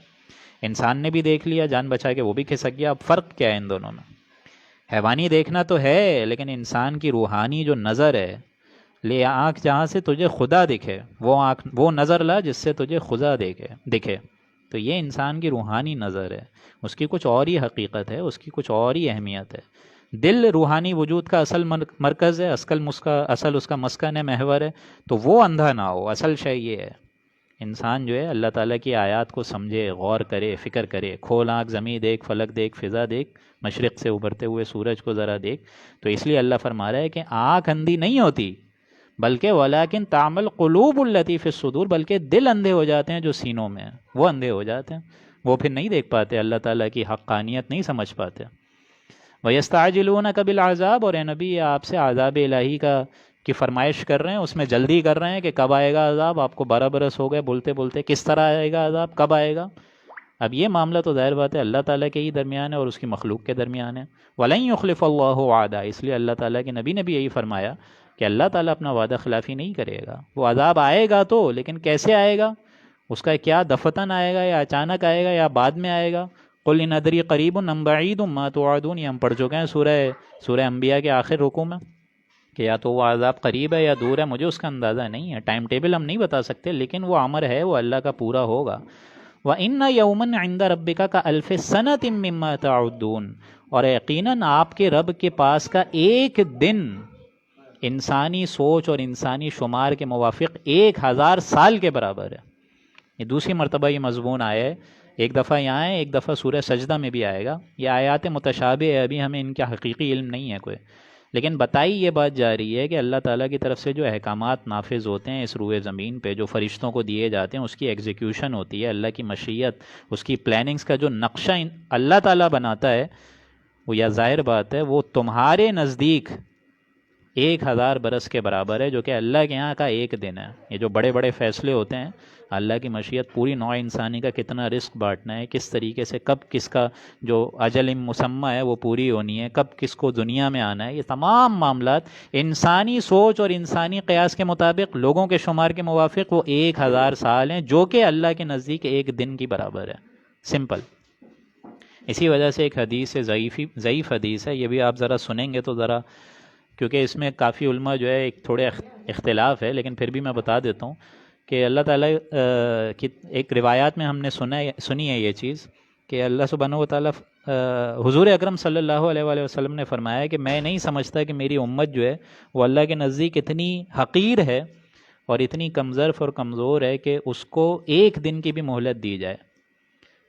انسان نے بھی دیکھ لیا، جان بچا کے وہ بھی کھسک گیا۔ اب فرق کیا ہے ان دونوں میں؟ حیوانی دیکھنا تو ہے لیکن انسان کی روحانی جو نظر ہے، لے آنکھ جہاں سے تجھے خدا دکھے، وہ نظر لا جس سے تجھے خدا دکھے۔ تو یہ انسان کی روحانی نظر ہے، اس کی کچھ اور ہی حقیقت ہے، اس کی کچھ اور ہی اہمیت ہے۔ دل روحانی وجود کا اصل مرکز ہے، اصل اس کا مسکن ہے، محور ہے، تو وہ اندھا نہ ہو۔ اصل شے یہ ہے انسان جو ہے اللہ تعالیٰ کی آیات کو سمجھے، غور کرے، فکر کرے، کھول آنکھ، زمین دیکھ، فلک دیکھ، فضا دیکھ، مشرق سے ابھرتے ہوئے سورج کو ذرا دیکھ۔ تو اس لیے اللہ فرما رہا ہے کہ آنکھ اندھی نہیں ہوتی بلکہ ولیکن تعمى القلوب التي في الصدور، بلکہ دل اندھے ہو جاتے ہیں جو سینوں میں ہیں، وہ اندھے ہو جاتے ہیں، وہ پھر نہیں دیکھ پاتے، اللہ تعالیٰ کی حقانیت نہیں سمجھ پاتے۔ وَيَسْتَعْجِلُونَكَ بِالْعَذَابِ، اور اے نبی آپ سے عذاب الہی کی فرمائش کر رہے ہیں، اس میں جلدی کر رہے ہیں کہ کب آئے گا عذاب۔ آپ کو 12 برس ہو گئے بولتے بولتے، کس طرح آئے گا عذاب، کب آئے گا؟ اب یہ معاملہ تو ظاہر بات ہے اللہ تعالیٰ کے ہی درمیان ہے اور اس کی مخلوق کے درمیان ہے۔ وَلَن يُخْلِفَ اللَّهُ وَعْدَهُ، اس لیے اللہ تعالیٰ کے نبی نے بھی یہی فرمایا کہ اللہ تعالیٰ اپنا وعدہ خلافی نہیں کرے گا۔ وہ عذاب آئے گا تو، لیکن کیسے آئے گا؟ اس کا کیا دفتن آئے گا یا اچانک آئے گا یا بعد میں آئے گا؟ قُلْ إِنْ أَدْرِي قَرِيبٌ أَمْ بَعِيدٌ مَا تُوعَدُونَ، یہ ہم پڑھ چکے ہیں سورہ انبیاء کے آخر رکوع میں، کہ یا تو وہ عذاب قریب ہے یا دور ہے، مجھے اس کا اندازہ نہیں ہے، ٹائم ٹیبل ہم نہیں بتا سکتے، لیکن وہ امر ہے، وہ اللہ کا پورا ہوگا۔ وَإِنَّ يَوْمًا عِندَ رَبِّكَ كَأَلْفِ سَنَةٍ مِّمَّا تَعُدُّونَ، اور یقیناً آپ کے رب کے پاس کا ایک دن انسانی سوچ اور انسانی شمار کے موافق 1000 سال کے برابر ہے۔ یہ دوسری مرتبہ یہ مضمون آیا ہے، ایک دفعہ یہاں ہے، ایک دفعہ سورہ سجدہ میں بھی آئے گا۔ یہ آیات متشابہ ہے، ابھی ہمیں ان کا حقیقی علم نہیں ہے کوئی، لیکن بتائی یہ بات جا رہی ہے کہ اللہ تعالیٰ کی طرف سے جو احکامات نافذ ہوتے ہیں اس روئے زمین پہ، جو فرشتوں کو دیے جاتے ہیں، اس کی ایگزیکیوشن ہوتی ہے، اللہ کی مشیت، اس کی پلاننگز کا جو نقشہ اللہ تعالیٰ بناتا ہے، وہ یا ظاہر بات ہے وہ تمہارے نزدیک 1000 برس کے برابر ہے، جو کہ اللہ کے یہاں کا ایک دن ہے۔ یہ جو بڑے بڑے فیصلے ہوتے ہیں، اللہ کی مشیت، پوری نوع انسانی کا کتنا رزق بانٹنا ہے، کس طریقے سے کب کس کا جو اجل مسمى ہے وہ پوری ہونی ہے، کب کس کو دنیا میں آنا ہے، یہ تمام معاملات انسانی سوچ اور انسانی قیاس کے مطابق، لوگوں کے شمار کے موافق وہ 1000 سال ہیں، جو کہ اللہ کے نزدیک ایک دن کی برابر ہے۔ سمپل۔ اسی وجہ سے ایک حدیث ہے، ضعیف حدیث ہے، یہ بھی آپ ذرا سنیں گے تو ذرا، کیونکہ اس میں کافی علماء جو ہے ایک تھوڑے اختلاف ہے، لیکن پھر بھی میں بتا دیتا ہوں کہ اللہ تعالیٰ کی ایک روایات میں ہم نے سنی ہے یہ چیز کہ اللہ سبحانہ و تعالیٰ حضور اکرم صلی اللہ علیہ وآلہ وسلم نے فرمایا کہ میں نہیں سمجھتا کہ میری امت جو ہے وہ اللہ کے نزدیک اتنی حقیر ہے اور اتنی کمزرف اور کمزور ہے کہ اس کو ایک دن کی بھی مہلت دی جائے۔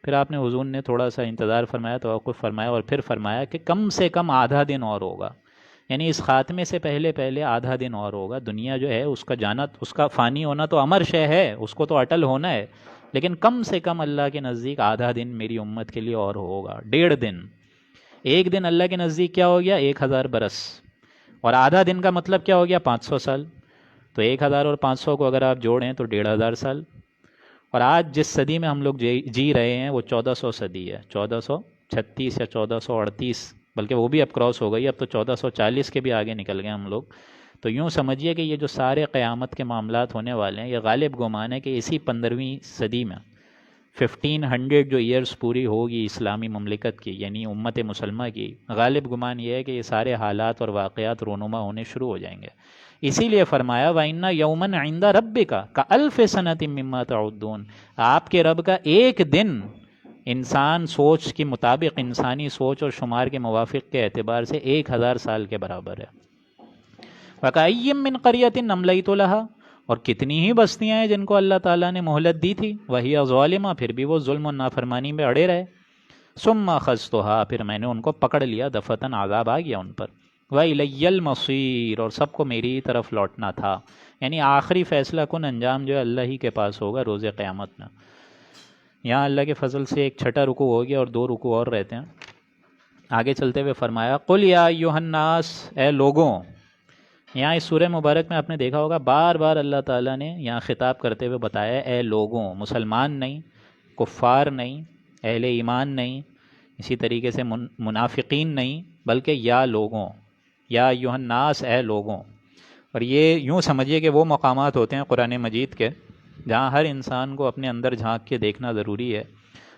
پھر آپ نے حضور نے تھوڑا سا انتظار فرمایا، توقف فرمایا، اور پھر فرمایا کہ کم سے کم آدھا دن اور ہوگا، یعنی اس خاتمے سے پہلے آدھا دن اور ہوگا۔ دنیا جو ہے اس کا جانا، اس کا فانی ہونا تو امر شے ہے، اس کو تو اٹل ہونا ہے، لیکن کم سے کم اللہ کے نزدیک آدھا دن میری امت کے لیے اور ہوگا، 1.5 دن۔ ایک دن اللہ کے نزدیک کیا ہو گیا؟ 1000 برس، اور آدھا دن کا مطلب کیا ہو گیا؟ 500 سال۔ تو 1000 اور 500 کو اگر آپ جوڑیں تو 1500 سال۔ اور آج جس صدی میں ہم لوگ جی رہے ہیں وہ 1400 صدی ہے، 1436 یا 1438، بلکہ وہ بھی اب کراس ہو گئی، اب تو 1440 کے بھی آگے نکل گئے ہم لوگ۔ تو یوں سمجھیے کہ یہ جو سارے قیامت کے معاملات ہونے والے ہیں، یہ غالب گمان ہے کہ اسی 15ویں صدی میں 1500 جو ایئرز پوری ہوگی اسلامی مملکت کی، یعنی امت مسلمہ کی، غالب گمان یہ ہے کہ یہ سارے حالات اور واقعات رونما ہونے شروع ہو جائیں گے۔ اسی لیے فرمایا وَإِنَّ يَوْمًا عِنْدَ رَبِّكَ كَأَلْفِ سَنَةٍ مِّمَّا تَعُدُّونَ، آپ کے رب کا ایک دن انسان سوچ کے مطابق، انسانی سوچ اور شمار کے موافق کے اعتبار سے 1000 سال کے برابر ہے۔ وَكَأَيٍّ مِّن قَرْيَةٍ أَمْلَيْتُ لَهَا، اور کتنی ہی بستیاں ہیں جن کو اللہ تعالیٰ نے مہلت دی تھی، وَهِيَ ظَالِمَةٌ، پھر بھی وہ ظلم و نافرمانی میں اڑے رہے، ثُمَّ أَخَذْتُهَا، پھر میں نے ان کو پکڑ لیا، دفعتاً عذاب آ گیا ان پر، وَإِلَيَّ الْمَصِيرُ، اور سب کو میری طرف لوٹنا تھا، یعنی آخری فیصلہ کن انجام جو ہے اللہ ہی کے پاس ہوگا روز قیامت میں۔ یہاں اللہ کے فضل سے ایک چھٹا رکوع ہو گیا اور 2 رکوع اور رہتے ہیں۔ آگے چلتے ہوئے فرمایا قُلْ يَا أَيُّهَا النَّاسُ، اے لوگوں۔ یہاں اس سورہ مبارک میں آپ نے دیکھا ہوگا بار بار اللہ تعالیٰ نے یہاں خطاب کرتے ہوئے بتایا اے لوگوں، مسلمان نہیں، کفار نہیں، اہل ایمان نہیں، اسی طریقے سے منافقین نہیں، بلکہ یا لوگوں، یا ایھا الناس، اے لوگوں۔ اور یہ یوں سمجھیے کہ وہ مقامات ہوتے ہیں قرآن مجید کے جہاں ہر انسان کو اپنے اندر جھانک کے دیکھنا ضروری ہے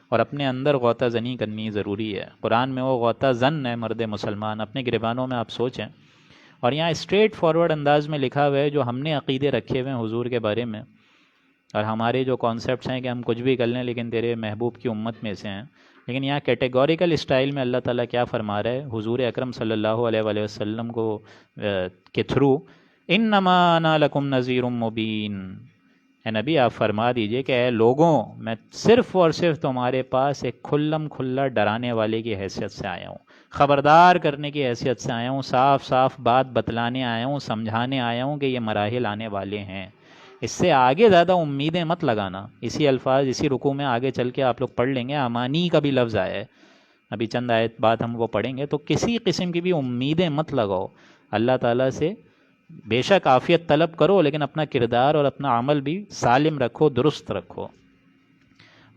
اور اپنے اندر غوطہ زنی کرنی ضروری ہے۔ قرآن میں وہ غوطہ زن ہے مرد مسلمان، اپنے گریبانوں میں آپ سوچیں۔ اور یہاں اسٹریٹ فارورڈ انداز میں لکھا ہوا ہے جو ہم نے عقیدے رکھے ہوئے ہیں حضور کے بارے میں، اور ہمارے جو کانسیپٹس ہیں کہ ہم کچھ بھی کر لیں لیکن تیرے محبوب کی امت میں سے ہیں، لیکن یہاں کیٹیگوریکل اسٹائل میں اللہ تعالیٰ کیا فرما رہا ہے حضور اکرم صلی اللہ علیہ وآلہ وسلم کو کے تھرو، انما انا لکم نذیر مبین، اے نبی آپ فرما دیجئے کہ اے لوگوں، میں صرف اور صرف تمہارے پاس ایک کھلم کھلا ڈرانے والے کی حیثیت سے آیا ہوں، خبردار کرنے کی حیثیت سے آیا ہوں، صاف صاف بات بتلانے آیا ہوں، سمجھانے آیا ہوں کہ یہ مراحل آنے والے ہیں۔ اس سے آگے زیادہ امیدیں مت لگانا۔ اسی الفاظ اسی رکوع میں آگے چل کے آپ لوگ پڑھ لیں گے، امانی کا بھی لفظ آیا ہے، ابھی چند آیت بعد ہم وہ پڑھیں گے، تو کسی قسم کی بھی امیدیں مت لگاؤ اللہ تعالیٰ سے۔ بے شک عافیت طلب کرو، لیکن اپنا کردار اور اپنا عمل بھی سالم رکھو، درست رکھو،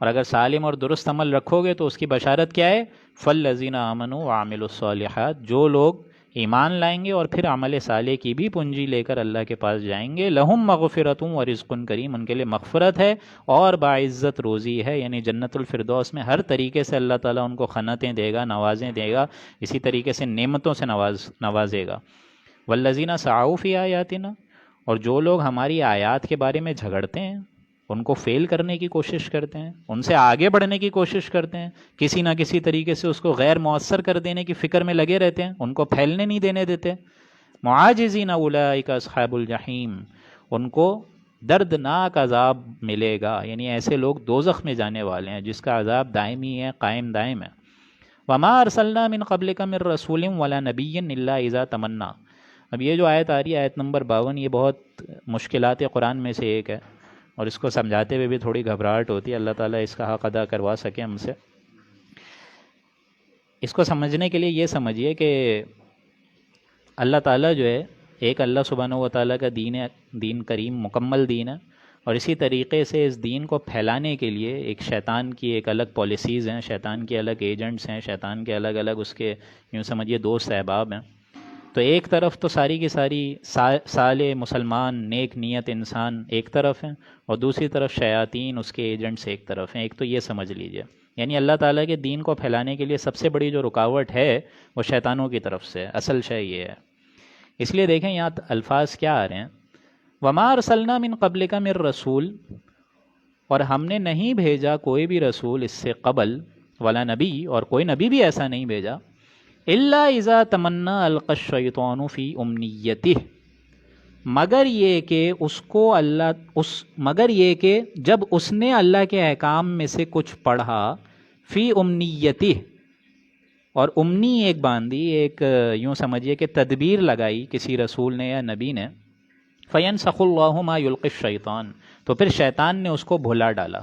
اور اگر سالم اور درست عمل رکھو گے تو اس کی بشارت کیا ہے؟ فَالَّذِينَ آمَنُوا وَعَمِلُوا الصَّالِحَاتِ، جو لوگ ایمان لائیں گے اور پھر عمل صالح کی بھی پونجی لے کر اللہ کے پاس جائیں گے، لَهُم مَغْفِرَةٌ وَرِزْقٌ کریم، ان کے لیے مغفرت ہے اور باعزت روزی ہے، یعنی جنت الفردوس میں ہر طریقے سے اللہ تعالیٰ ان کو خنتیں دے گا، نوازیں دے گا، اسی طریقے سے نعمتوں سے نوازے گا۔ وَالَّذِينَ سَعَوْا فِي آیَاتِنَا، اور جو لوگ ہماری آیات کے بارے میں جھگڑتے ہیں، ان کو فیل کرنے کی کوشش کرتے ہیں، ان سے آگے بڑھنے کی کوشش کرتے ہیں، کسی نہ کسی طریقے سے اس کو غیر مؤثر کر دینے کی فکر میں لگے رہتے ہیں، ان کو پھیلنے نہیں دینے دیتے، معاجزین اولئک اصحاب الجحیم، ان کو دردناک عذاب ملے گا، یعنی ایسے لوگ دوزخ میں جانے والے ہیں جس کا عذاب دائمی ہے، قائم دائم ہے۔ وما ارسلنا من قبلک من رسول ولا نبی الا اذا تمنا. اب یہ جو آیت آ رہی ہے آیت نمبر 52، یہ بہت مشکلات قرآن میں سے ایک ہے، اور اس کو سمجھاتے ہوئے بھی تھوڑی گھبراہٹ ہوتی ہے. اللہ تعالیٰ اس کا حق ادا کروا سکے ہم سے. اس کو سمجھنے کے لیے یہ سمجھیے کہ اللہ تعالیٰ جو ہے ایک اللہ سبحانہ و تعالیٰ کا دین ہے، دین کریم مکمل دین ہے، اور اسی طریقے سے اس دین کو پھیلانے کے لیے ایک شیطان کی ایک الگ پالیسیز ہیں، شیطان کے الگ ایجنٹس ہیں، شیطان کے الگ الگ اس کے یوں سمجھیے دوست احباب ہیں. تو ایک طرف تو ساری کی ساری صالح مسلمان نیک نیت انسان ایک طرف ہیں، اور دوسری طرف شیاطین اس کے ایجنٹس ایک طرف ہیں. ایک تو یہ سمجھ لیجئے، یعنی اللہ تعالیٰ کے دین کو پھیلانے کے لیے سب سے بڑی جو رکاوٹ ہے وہ شیطانوں کی طرف سے اصل شے یہ ہے. اس لیے دیکھیں یہاں الفاظ کیا آ رہے ہیں، وما ارسلنا من قبلک من رسول، اور ہم نے نہیں بھیجا کوئی بھی رسول اس سے قبل، ولا نبی، اور کوئی نبی بھی ایسا نہیں بھیجا، الا اذا تمنا القى الشیطان فی امنیتہ، مگر یہ کہ جب اس نے اللہ کے احکام میں سے کچھ پڑھا، فی امنیتہ، اور امنی ایک باندھی، ایک یوں سمجھیے کہ تدبیر لگائی کسی رسول نے یا نبی نے، فینسخ اللہ ما یلقی الشیطان، تو پھر شیطان نے اس کو بھلا ڈالا.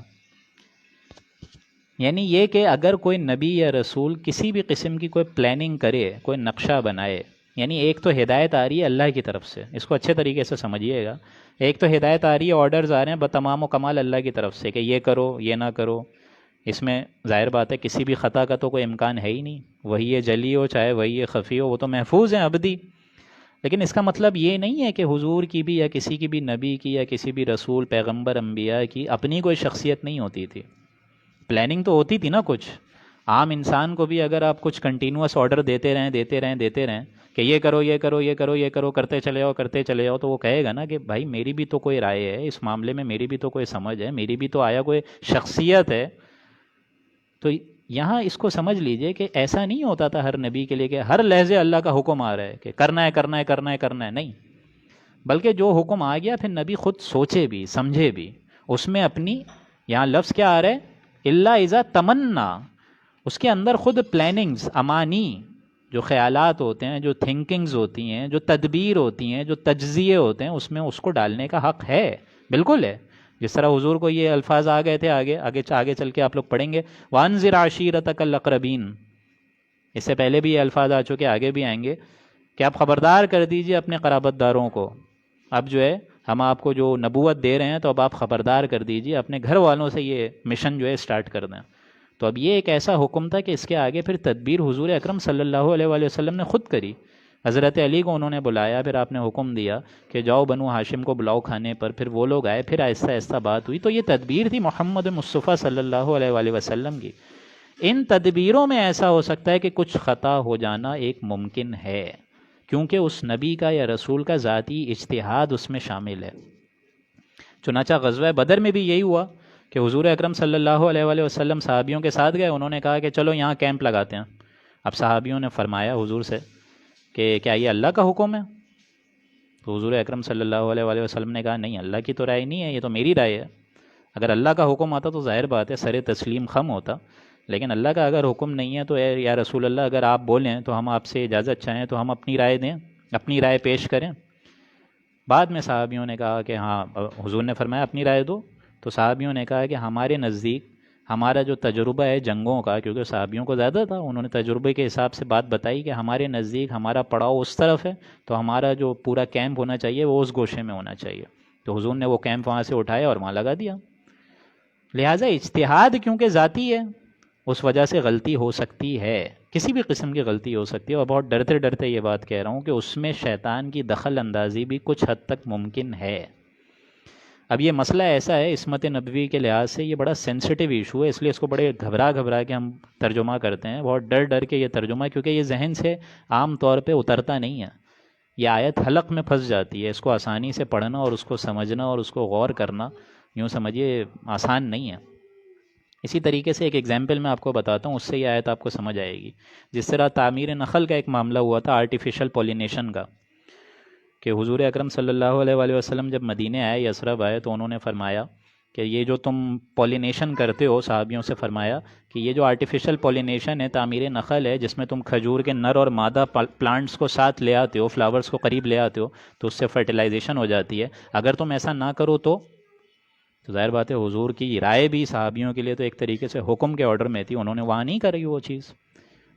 یعنی یہ کہ اگر کوئی نبی یا رسول کسی بھی قسم کی کوئی پلاننگ کرے، کوئی نقشہ بنائے، یعنی ایک تو ہدایت آ رہی ہے اللہ کی طرف سے، اس کو اچھے طریقے سے سمجھیے گا، ایک تو ہدایت آ رہی ہے، آرڈرز آ رہے ہیں بتمام و کمال اللہ کی طرف سے کہ یہ کرو یہ نہ کرو. اس میں ظاہر بات ہے کسی بھی خطا کا تو کوئی امکان ہے ہی نہیں، وہی یہ جلی ہو چاہے وہی یہ خفی ہو، وہ تو محفوظ ہیں ابدی. لیکن اس کا مطلب یہ نہیں ہے کہ حضور کی بھی یا کسی کی بھی نبی کی یا کسی بھی رسول پیغمبر انبیاء کی اپنی کوئی شخصیت نہیں ہوتی تھی. پلاننگ تو ہوتی تھی نا کچھ. عام انسان کو بھی اگر آپ کچھ کنٹینوس آرڈر دیتے رہیں کہ یہ کرو یہ کرو یہ کرو یہ کرو، کرتے چلے جاؤ، تو وہ کہے گا نا کہ بھائی میری بھی تو کوئی رائے ہے اس معاملے میں، میری بھی تو کوئی سمجھ ہے، میری بھی تو آیا کوئی شخصیت ہے. تو یہاں اس کو سمجھ لیجئے کہ ایسا نہیں ہوتا تھا ہر نبی کے لیے کہ ہر لحظے اللہ کا حکم آ رہا ہے کہ کرنا ہے، نہیں، بلکہ جو حکم آ گیا پھر نبی خود سوچے بھی سمجھے بھی، اس میں اپنی، یہاں لفظ کیا آ رہا ہے، الا اذا تمنا، اس کے اندر خود پلاننگز، امانی، جو خیالات ہوتے ہیں، جو تھنکنگز ہوتی ہیں، جو تدبیر ہوتی ہیں، جو تجزیے ہوتے ہیں، اس میں اس کو ڈالنے کا حق ہے، بالکل ہے. جس طرح حضور کو یہ الفاظ آ گئے تھے، آگے چل کے آپ لوگ پڑھیں گے، وانذر عشیرتک الاقربین، اس سے پہلے بھی یہ الفاظ آ چکے، آگے بھی آئیں گے کہ آپ خبردار کر دیجئے اپنے قرابت داروں کو. اب جو ہے ہم آپ کو جو نبوت دے رہے ہیں تو اب آپ خبردار کر دیجئے اپنے گھر والوں سے، یہ مشن جو ہے سٹارٹ کر دیں. تو اب یہ ایک ایسا حکم تھا کہ اس کے آگے پھر تدبیر حضور اکرم صلی اللہ علیہ وآلہ وسلم نے خود کری. حضرت علی کو انہوں نے بلایا، پھر آپ نے حکم دیا کہ جاؤ بنو ہاشم کو بلاؤ کھانے پر، پھر وہ لوگ آئے، پھر آہستہ آہستہ بات ہوئی. تو یہ تدبیر تھی محمد مصطفیٰ صلی اللہ علیہ وآلہ وسلم کی. ان تدبیروں میں ایسا ہو سکتا ہے کہ کچھ خطا ہو جانا ایک ممکن ہے، کیونکہ اس نبی کا یا رسول کا ذاتی اجتہاد اس میں شامل ہے. چنانچہ غزوہ بدر میں بھی یہی ہوا کہ حضور اکرم صلی اللہ علیہ وآلہ وسلم صحابیوں کے ساتھ گئے، انہوں نے کہا کہ چلو یہاں کیمپ لگاتے ہیں. اب صحابیوں نے فرمایا حضور سے کہ کیا یہ اللہ کا حکم ہے؟ تو حضور اکرم صلی اللہ علیہ وآلہ وسلم نے کہا نہیں، اللہ کی تو رائے نہیں ہے، یہ تو میری رائے ہے. اگر اللہ کا حکم آتا تو ظاہر بات ہے سر تسلیم خم ہوتا، لیکن اللہ کا اگر حکم نہیں ہے تو یا رسول اللہ اگر آپ بولیں تو ہم آپ سے اجازت چاہیں تو ہم اپنی رائے دیں، اپنی رائے پیش کریں. بعد میں صحابیوں نے کہا کہ ہاں، حضور نے فرمایا اپنی رائے دو. تو صحابیوں نے کہا کہ ہمارے نزدیک ہمارا جو تجربہ ہے جنگوں کا، کیونکہ صحابیوں کو زیادہ تھا، انہوں نے تجربے کے حساب سے بات بتائی کہ ہمارے نزدیک ہمارا پڑاؤ اس طرف ہے، تو ہمارا جو پورا کیمپ ہونا چاہیے وہ اس گوشے میں ہونا چاہیے. تو حضور نے وہ کیمپ وہاں سے اٹھایا اور وہاں لگا دیا. لہٰذا اجتہاد کیونکہ ذاتی ہے، اس وجہ سے غلطی ہو سکتی ہے، کسی بھی قسم کی غلطی ہو سکتی ہے، اور بہت ڈرتے ڈرتے یہ بات کہہ رہا ہوں کہ اس میں شیطان کی دخل اندازی بھی کچھ حد تک ممکن ہے. اب یہ مسئلہ ایسا ہے عصمت نبوی کے لحاظ سے یہ بڑا سینسٹیو ایشو ہے، اس لیے اس کو بڑے گھبرا کے ہم ترجمہ کرتے ہیں، بہت ڈر کے یہ ترجمہ، کیونکہ یہ ذہن سے عام طور پہ اترتا نہیں ہے. یہ آیت حلق میں پھنس جاتی ہے، اس کو آسانی سے پڑھنا اور اس کو سمجھنا اور اس کو غور کرنا یوں سمجھیے آسان نہیں ہے. اسی طریقے سے ایک ایگزامپل میں آپ کو بتاتا ہوں، اس سے یہ آیت آپ کو سمجھ آئے گی. جس طرح تعمیر نخل کا ایک معاملہ ہوا تھا آرٹیفیشل پولینیشن کا، کہ حضور اکرم صلی اللہ علیہ وآلہ وسلم جب مدینہ آئے، یثرب آئے، تو انہوں نے فرمایا کہ یہ جو تم پولینیشن کرتے ہو، صحابیوں سے فرمایا کہ یہ جو آرٹیفیشل پولینیشن ہے، تعمیر نخل ہے، جس میں تم کھجور کے نر اور مادہ پلانٹس کو ساتھ لے آتے ہو، فلاورز کو قریب لے آتے ہو، تو اس سے فرٹیلائزیشن ہو جاتی ہے. اگر تم ایسا نہ کرو تو ظاہر بات ہے حضور کی رائے بھی صحابیوں کے لیے تو ایک طریقے سے حکم کے آرڈر میں تھی. انہوں نے وہاں نہیں کری وہ چیز.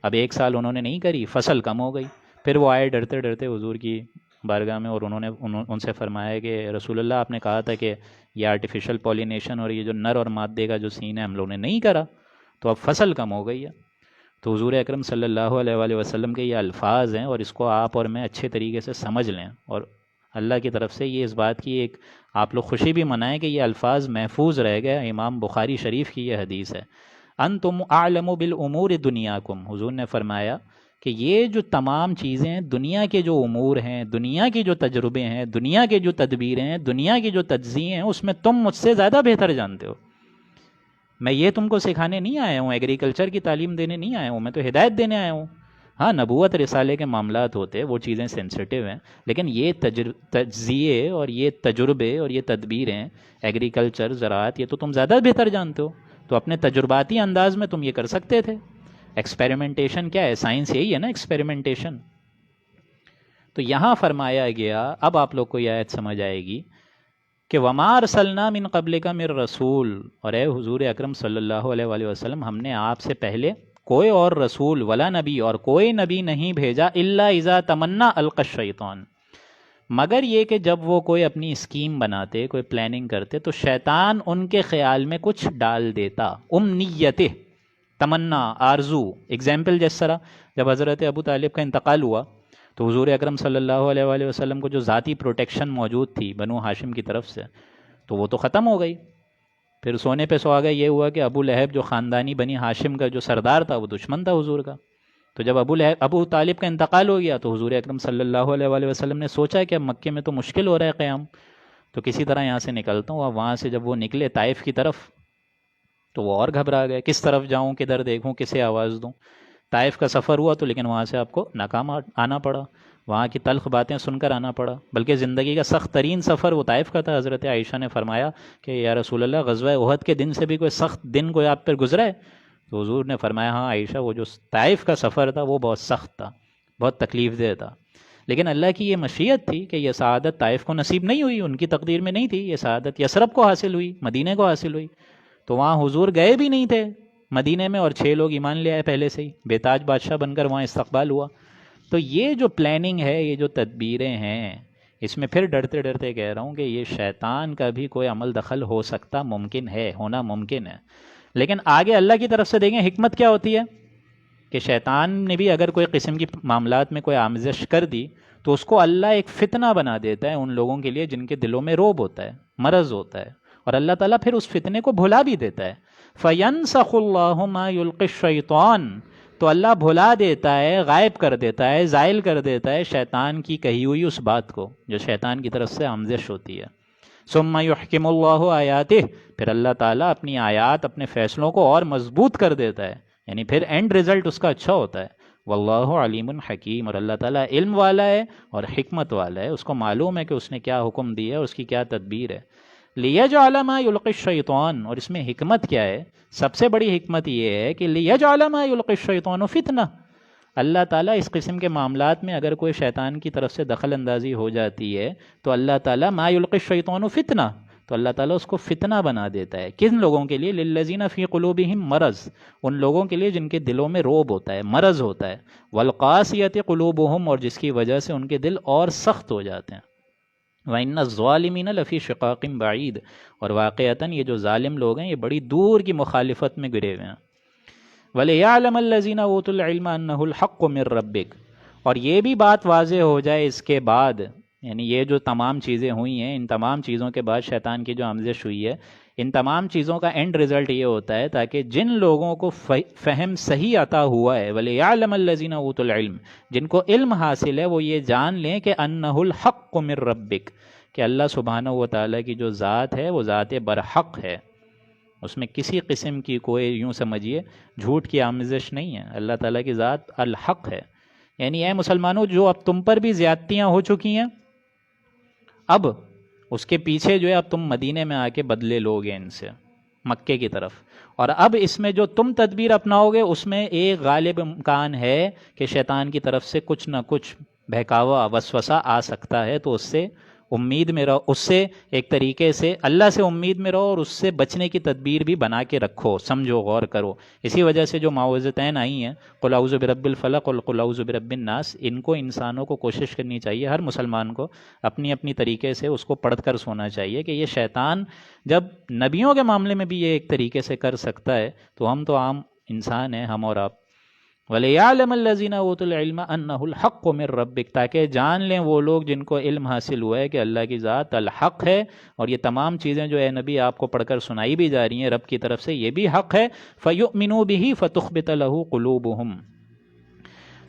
اب 1 سال انہوں نے نہیں کری، فصل کم ہو گئی. پھر وہ آئے ڈرتے ڈرتے حضور کی بارگاہ میں، اور انہوں نے ان سے فرمایا کہ رسول اللہ، آپ نے کہا تھا کہ یہ آرٹیفیشل پولینیشن اور یہ جو نر اور مادے کا جو سین ہے ہم لوگوں نے نہیں کرا، تو اب فصل کم ہو گئی ہے. تو حضور اکرم صلی اللہ علیہ وآلہ وسلم کے یہ الفاظ ہیں، اور اس کو آپ اور میں اچھے طریقے سے سمجھ لیں، اور اللہ کی طرف سے یہ اس بات کی ایک آپ لوگ خوشی بھی منائیں کہ یہ الفاظ محفوظ رہ گئے. امام بخاری شریف کی یہ حدیث ہے، انتم اعلم بالامور دنیاکم. حضور نے فرمایا کہ یہ جو تمام چیزیں ہیں، دنیا کے جو امور ہیں، دنیا کے جو تجربے ہیں، دنیا کے جو تدبیریں ہیں، دنیا کے جو تجزیے ہیں، اس میں تم مجھ سے زیادہ بہتر جانتے ہو. میں یہ تم کو سکھانے نہیں آیا ہوں، ایگریکلچر کی تعلیم دینے نہیں آیا ہوں، میں تو ہدایت دینے آیا ہوں. ہاں، نبوت رسالے کے معاملات ہوتے، وہ چیزیں سینسٹیو ہیں، لیکن یہ تجزیے اور یہ تجربے اور یہ تدبیریں، ایگریکلچر، زراعت، یہ تو تم زیادہ بہتر جانتے ہو. تو اپنے تجرباتی انداز میں تم یہ کر سکتے تھے. ایکسپیریمنٹیشن کیا ہے؟ سائنس یہی ہے نا، ایکسپیریمنٹیشن. تو یہاں فرمایا گیا، اب آپ لوگ کو یہ آیت سمجھ آئے گی کہ وَمَا أَرْسَلْنَا مِن قَبْلِكَ مِن رسول، اور اے حضور اکرم صلی اللہ علیہ وآلہ وسلم، ہم نے آپ سے پہلے کوئی اور رسول ولا نبی اور کوئی نبی نہیں بھیجا الا اذا تمنا القى الشیطان، مگر یہ کہ جب وہ کوئی اپنی اسکیم بناتے، کوئی پلاننگ کرتے، تو شیطان ان کے خیال میں کچھ ڈال دیتا. امنیتہ، تمنا، آرزو. ایگزامپل جس طرح جب حضرت ابو طالب کا انتقال ہوا تو حضور اکرم صلی اللہ علیہ وآلہ وسلم کو جو ذاتی پروٹیکشن موجود تھی بنو ہاشم کی طرف سے، تو وہ تو ختم ہو گئی. پھر سونے پہ سہاگا یہ ہوا کہ ابو لہب جو خاندانی بنی ہاشم کا جو سردار تھا، وہ دشمن تھا حضور کا. تو جب ابو طالب کا انتقال ہو گیا تو حضور اکرم صلی اللہ علیہ وآلہ وسلم نے سوچا کہ اب مکے میں تو مشکل ہو رہا ہے قیام، تو کسی طرح یہاں سے نکلتا ہوں. اب وہاں سے جب وہ نکلے طائف کی طرف تو وہ اور گھبرا گئے، کس طرف جاؤں، کدھر دیکھوں، کسے آواز دوں. طائف کا سفر ہوا تو لیکن وہاں سے آپ کو ناکام آنا پڑا، وہاں کی تلخ باتیں سن کر آنا پڑا. بلکہ زندگی کا سخت ترین سفر وہ طائف کا تھا. حضرت عائشہ نے فرمایا کہ یا رسول اللہ، غزوہ احد کے دن سے بھی کوئی سخت دن کوئی آپ پر گزرا ہے؟ تو حضور نے فرمایا ہاں عائشہ، وہ جو طائف کا سفر تھا وہ بہت سخت تھا، بہت تکلیف دہ تھا. لیکن اللہ کی یہ مشیت تھی کہ یہ سعادت طائف کو نصیب نہیں ہوئی، ان کی تقدیر میں نہیں تھی. یہ سعادت یثرب کو حاصل ہوئی، مدینے کو حاصل ہوئی. تو وہاں حضور گئے بھی نہیں تھے مدینے میں، اور 6 لوگ ایمان لے آئے پہلے سے ہی، بے تاج بادشاہ بن کر وہاں استقبال ہوا. تو یہ جو پلاننگ ہے، یہ جو تدبیریں ہیں، اس میں پھر ڈرتے ڈرتے کہہ رہا ہوں کہ یہ شیطان کا بھی کوئی عمل دخل ہو سکتا، ممکن ہے، ہونا ممکن ہے. لیکن آگے اللہ کی طرف سے دیکھیں حکمت کیا ہوتی ہے کہ شیطان نے بھی اگر کوئی قسم کی معاملات میں کوئی آمیزش کر دی تو اس کو اللہ ایک فتنہ بنا دیتا ہے ان لوگوں کے لیے جن کے دلوں میں روب ہوتا ہے، مرض ہوتا ہے، اور اللہ تعالیٰ پھر اس فتنے کو بھلا بھی دیتا ہے. فَيَنْسَخُ اللَّهُ مَا يُلْقِي الشَّيْطَانُ، تو اللہ بھلا دیتا ہے، غائب کر دیتا ہے، زائل کر دیتا ہے شیطان کی کہی ہوئی اس بات کو جو شیطان کی طرف سے آمیزش ہوتی ہے. ثُمَّ يُحْكِمُ اللَّهُ آيَاتِهِ، پھر اللہ تعالیٰ اپنی آیات، اپنے فیصلوں کو اور مضبوط کر دیتا ہے، یعنی پھر اینڈ رزلٹ اس کا اچھا ہوتا ہے. واللہ علیم حکیم، اور اللہ تعالیٰ علم والا ہے اور حکمت والا ہے، اس کو معلوم ہے کہ اس نے کیا حکم دیا ہے، اس کی کیا تدبیر ہے. لیجعل ما یلقی الشیطان، اور اس میں حکمت کیا ہے؟ سب سے بڑی حکمت یہ ہے کہ لیجعل ما یلقی الشیطان فتنہ. اللہ تعالیٰ اس قسم کے معاملات میں اگر کوئی شیطان کی طرف سے دخل اندازی ہو جاتی ہے تو اللہ تعالیٰ ما یلقی الشیطان فتنہ، تو اللہ تعالیٰ اس کو فتنہ بنا دیتا ہے. کن لوگوں کے لیے؟ للذین فی قلوبہم مرض، ان لوگوں کے لیے جن کے دلوں میں روب ہوتا ہے، مرض ہوتا ہے. والقاسیۃ قلوبہم، اور جس کی وجہ سے ان کے دل اور سخت ہو جاتے ہیں. وَإِنَّ الظَّالِمِينَ لَفِي شِقَاقٍ بَعِيدٍ، اور واقعتاً یہ جو ظالم لوگ ہیں یہ بڑی دور کی مخالفت میں گرے ہوئے ہیں. وَلِيَعْلَمَ الَّذِينَ أُوتُوا الْعِلْمَ أَنَّهُ الْحَقُّ مِن رَبِّكَ، اور یہ بھی بات واضح ہو جائے اس کے بعد، یعنی یہ جو تمام چیزیں ہوئی ہیں، ان تمام چیزوں کے بعد شیطان کی جو آمیزش ہوئی ہے، ان تمام چیزوں کا اینڈ رزلٹ یہ ہوتا ہے تاکہ جن لوگوں کو فہم صحیح عطا ہوا ہے، وَلِيَعْلَمَ الَّذِينَ أُوتُوا الْعِلْمَ، جن کو علم حاصل ہے، وہ یہ جان لیں کہ أَنَّهُ الْحَقُّ مِن رَبِّكَ، کہ اللہ سبحانہ و تعالیٰ کی جو ذات ہے وہ ذات برحق ہے، اس میں کسی قسم کی کوئی یوں سمجھیے جھوٹ کی آمیزش نہیں ہے. اللہ تعالیٰ کی ذات الحق ہے. یعنی اے مسلمانوں، جو اب تم پر بھی زیادتیاں ہو چکی ہیں، اب اس کے پیچھے جو ہے اب تم مدینے میں آ کے بدلے لوگے ان سے مکے کی طرف، اور اب اس میں جو تم تدبیر اپناؤ گے اس میں ایک غالب امکان ہے کہ شیطان کی طرف سے کچھ نہ کچھ بہکاوا وسوسہ آ سکتا ہے، تو اس سے امید میں رہو، اس سے ایک طریقے سے اللہ سے امید میں رہو، اور اس سے بچنے کی تدبیر بھی بنا کے رکھو، سمجھو، غور کرو۔ اسی وجہ سے جو معوذتین آئی ہیں، قل اعوذ برب الفلق اور قل اعوذ برب الناس، ان کو انسانوں کو کوشش کرنی چاہیے، ہر مسلمان کو اپنی اپنی طریقے سے اس کو پڑھ کر سونا چاہیے کہ یہ شیطان جب نبیوں کے معاملے میں بھی یہ ایک طریقے سے کر سکتا ہے تو ہم تو عام انسان ہیں، ہم اور آپ۔ وَلِيَعْلَمَ الَّذِينَ أُوتُوا الْعِلْمَ أَنَّهُ الْحَقُّ مِنْ رَبِّكَ، تاکہ جان لیں وہ لوگ جن کو علم حاصل ہوا ہے کہ اللہ کی ذات الحق ہے، اور یہ تمام چیزیں جو اے نبی آپ کو پڑھ کر سنائی بھی جا رہی ہیں رب کی طرف سے، یہ بھی حق ہے۔ فَيُؤْمِنُوا بِهِ فَتُخْبِتَ لَهُ قُلُوبُهُمْ،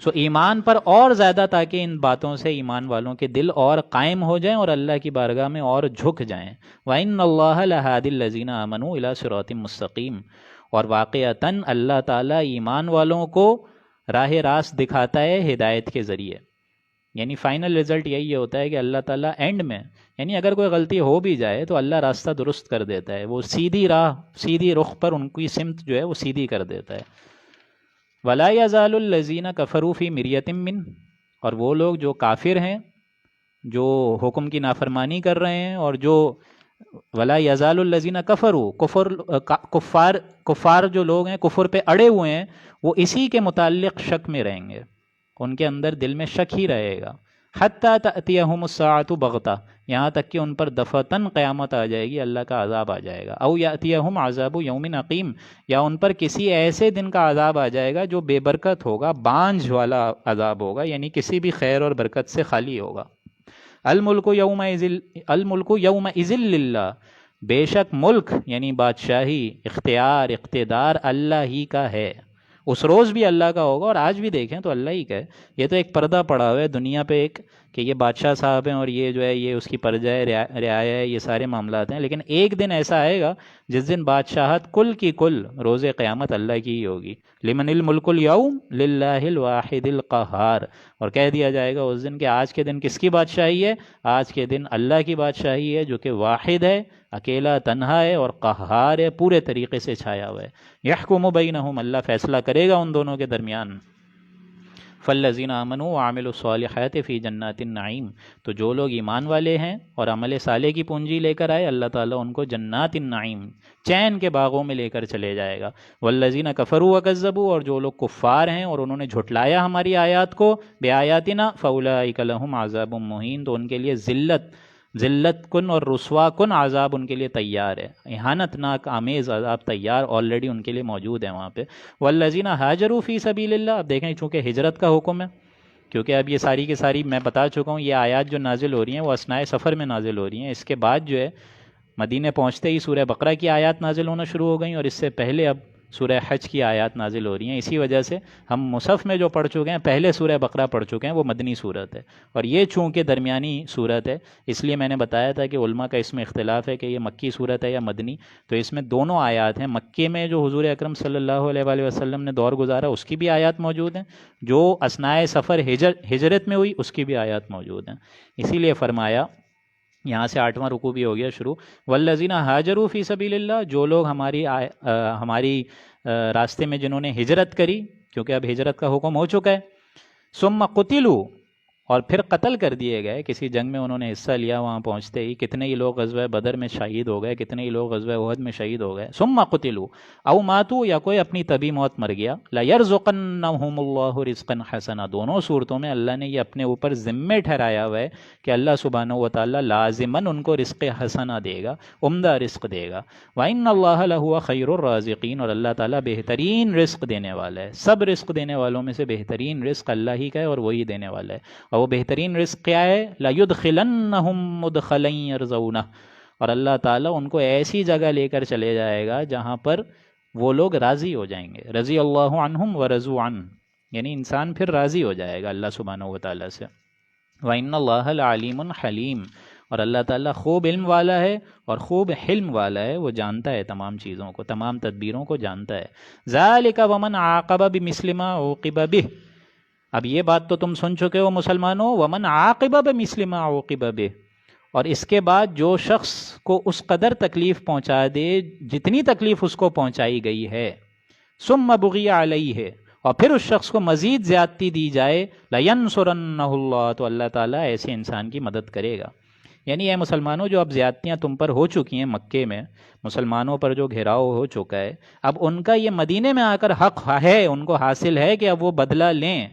سو ایمان پر اور زیادہ، تاکہ ان باتوں سے ایمان والوں کے دل اور قائم ہو جائیں اور اللہ کی بارگاہ میں اور جھک جائیں۔ وَإِنَّ اللَّهَ لَهَادِ الَّذِينَ آمَنُوا إِلَىٰ صِرَاطٍ مُّسْتَقِيمٍ، اور واقعتاً اللہ تعالیٰ ایمان والوں کو راہ راست دکھاتا ہے ہدایت کے ذریعے، یعنی فائنل رزلٹ یہی ہوتا ہے کہ اللہ تعالیٰ اینڈ میں، یعنی اگر کوئی غلطی ہو بھی جائے تو اللہ راستہ درست کر دیتا ہے، وہ سیدھی راہ، سیدھی رخ پر ان کی سمت جو ہے وہ سیدھی کر دیتا ہے۔ وَلَا يَزَالُ الَّذِينَ كَفَرُوا فِي مِرْيَةٍ مِّنْهُ، اور وہ لوگ جو کافر ہیں، جو حکم کی نافرمانی کر رہے ہیں، اور جو وَلَا يَزَالُ الَّذِينَ كَفَرُوا، کفار جو لوگ ہیں، کفر پہ اڑے ہوئے ہیں، وہ اسی کے متعلق شک میں رہیں گے، ان کے اندر دل میں شک ہی رہے گا۔ حَتَّى تَأْتِيَهُمُ السَّاعَةُ بَغْتَةً، یہاں تک کہ ان پر دفعتاً قیامت آ جائے گی، اللہ کا عذاب آ جائے گا۔ أَوْ يَأْتِيَهُمْ عَذَابُ يَوْمٍ عَقِيمٍ، یا ان پر کسی ایسے دن کا عذاب آ جائے گا جو بے برکت ہوگا، بانجھ والا عذاب ہوگا، یعنی کسی بھی خیر اور برکت سے خالی ہوگا۔ الملک یومئذ للہ، بے شک ملک یعنی بادشاہی، اختیار، اقتدار اللہ ہی کا ہے، اس روز بھی اللہ کا ہوگا، اور آج بھی دیکھیں تو اللہ ہی کا ہے۔ یہ تو ایک پردہ پڑا ہوا ہے دنیا پہ ایک، کہ یہ بادشاہ صاحب ہیں اور یہ جو ہے یہ اس کی پرجا ہے، رعایا ہے، یہ سارے معاملات ہیں، لیکن ایک دن ایسا آئے گا جس دن بادشاہت کل کی کل روز قیامت اللہ کی ہی ہوگی۔ لمن الملک اليوم للہ الواحد القہار، اور کہہ دیا جائے گا اس دن کہ آج کے دن کس کی بادشاہی ہے؟ آج کے دن اللہ کی بادشاہی ہے، جو کہ واحد ہے، اکیلا تنہا ہے، اور قہار ہے، پورے طریقے سے چھایا ہوا ہے۔ یحکم بینہم، اللہ فیصلہ کرے گا ان دونوں کے درمیان۔ فالذین آمنوا وعملوا الصالحات فی جنات النعیم، تو جو لوگ ایمان والے ہیں اور عمل صالح کی پونجی لے کر آئے، اللہ تعالیٰ ان کو جنات النعیم، چین کے باغوں میں لے کر چلے جائے گا۔ والذین کفروا وکذبوا، اور جو لوگ کفار ہیں اور انہوں نے جھٹلایا ہماری آیات کو، بآیاتنا، فاولئک لہم عذاب مہین، تو ان کے لیے ذلت کن اور رسوا کن عذاب ان کے لیے تیار ہے، اہانت ناک آمیز عذاب تیار آلریڈی ان کے لیے موجود ہے وہاں پہ۔ والذین ہاجروا فی سبیل اللہ، اب دیکھیں چونکہ ہجرت کا حکم ہے، کیونکہ اب یہ ساری کی ساری میں بتا چکا ہوں، یہ آیات جو نازل ہو رہی ہیں وہ اثناء سفر میں نازل ہو رہی ہیں، اس کے بعد جو ہے مدینے پہنچتے ہی سورہ بقرہ کی آیات نازل ہونا شروع ہو گئیں، اور اس سے پہلے اب سورہ حج کی آیات نازل ہو رہی ہیں۔ اسی وجہ سے ہم مصحف میں جو پڑھ چکے ہیں، پہلے سورہ بقرہ پڑھ چکے ہیں، وہ مدنی صورت ہے، اور یہ چونکہ درمیانی صورت ہے، اس لیے میں نے بتایا تھا کہ علماء کا اس میں اختلاف ہے کہ یہ مکی صورت ہے یا مدنی، تو اس میں دونوں آیات ہیں۔ مکے میں جو حضور اکرم صلی اللہ علیہ وآلہ وسلم نے دور گزارا اس کی بھی آیات موجود ہیں، جو اثناء سفر ہجرت میں ہوئی اس کی بھی آیات موجود ہیں۔ اسی لیے فرمایا، یہاں سے 8واں رکوع بھی ہو گیا شروع، والذین ہاجروا فی سبیل اللہ، جو لوگ ہماری راستے میں جنہوں نے ہجرت کری، کیونکہ اب ہجرت کا حکم ہو چکا ہے، ثم قتلوا، اور پھر قتل کر دیے گئے، کسی جنگ میں انہوں نے حصہ لیا، وہاں پہنچتے ہی کتنے ہی لوگ غزوہ بدر میں شہید ہو گئے، کتنے ہی لوگ غزوہ احد میں شہید ہو گئے، ثم قتلوا او ماتوا، یا کوئی اپنی طبی موت مر گیا، لَيَرْزُقَنَّهُمُ اللَّهُ رِزْقًا حَسَنًا، دونوں صورتوں میں اللہ نے یہ اپنے اوپر ذمہ ٹھہرایا ہوا ہے کہ اللہ سبحانہ و تعالیٰ لازماً ان کو رزق حسنہ دے گا، عمدہ رزق دے گا۔ وَإِنَّ اللَّهَ لَهُوَ خَيْرُ الرَّازِقِينَ، اور اللہ تعالیٰ بہترین رزق دینے والا ہے، سب رزق دینے والوں میں سے بہترین رزق اللہ ہی کا ہے، اور وہی دینے والا ہے، اور وہ بہترین رزق کیا ہے؟ لَيُدْخِلَنَّهُمْ مُدْخَلًا يَرْضَوْنَهُ، اور اللہ تعالیٰ ان کو ایسی جگہ لے کر چلے جائے گا جہاں پر وہ لوگ راضی ہو جائیں گے، رضی اللہ عنہم ورضوا عنہ، یعنی انسان پھر راضی ہو جائے گا اللہ سبحانہ و تعالیٰ سے۔ وَإِنَّ اللَّهَ لَعَلِيمٌ حَلِيمٌ، اور اللہ تعالیٰ خوب علم والا ہے اور خوب حلم والا ہے، وہ جانتا ہے تمام چیزوں کو، تمام تدبیروں کو جانتا ہے۔ ذَلِكَ وَمَنْ عَاقَبَ بِمِثْلِ مَا عُوقِبَ بِهِ، اب یہ بات تو تم سن چکے ہو مسلمانوں، وَمَنْ عَاقِبَ بِمِثْلِ مَا عُوقِبَ بِهِ، اور اس کے بعد جو شخص کو اس قدر تکلیف پہنچا دے جتنی تکلیف اس کو پہنچائی گئی ہے، ثم بغی علیہ ہے، اور پھر اس شخص کو مزید زیادتی دی جائے، لینصرنہ اللہ، تو اللہ تعالیٰ ایسے انسان کی مدد کرے گا۔ یعنی اے مسلمانوں، جو اب زیادتیاں تم پر ہو چکی ہیں مکے میں، مسلمانوں پر جو گھیراؤ ہو چکا ہے، اب ان کا یہ مدینے میں آ کر حق ہے، ان کو حاصل ہے کہ اب وہ بدلہ لیں۔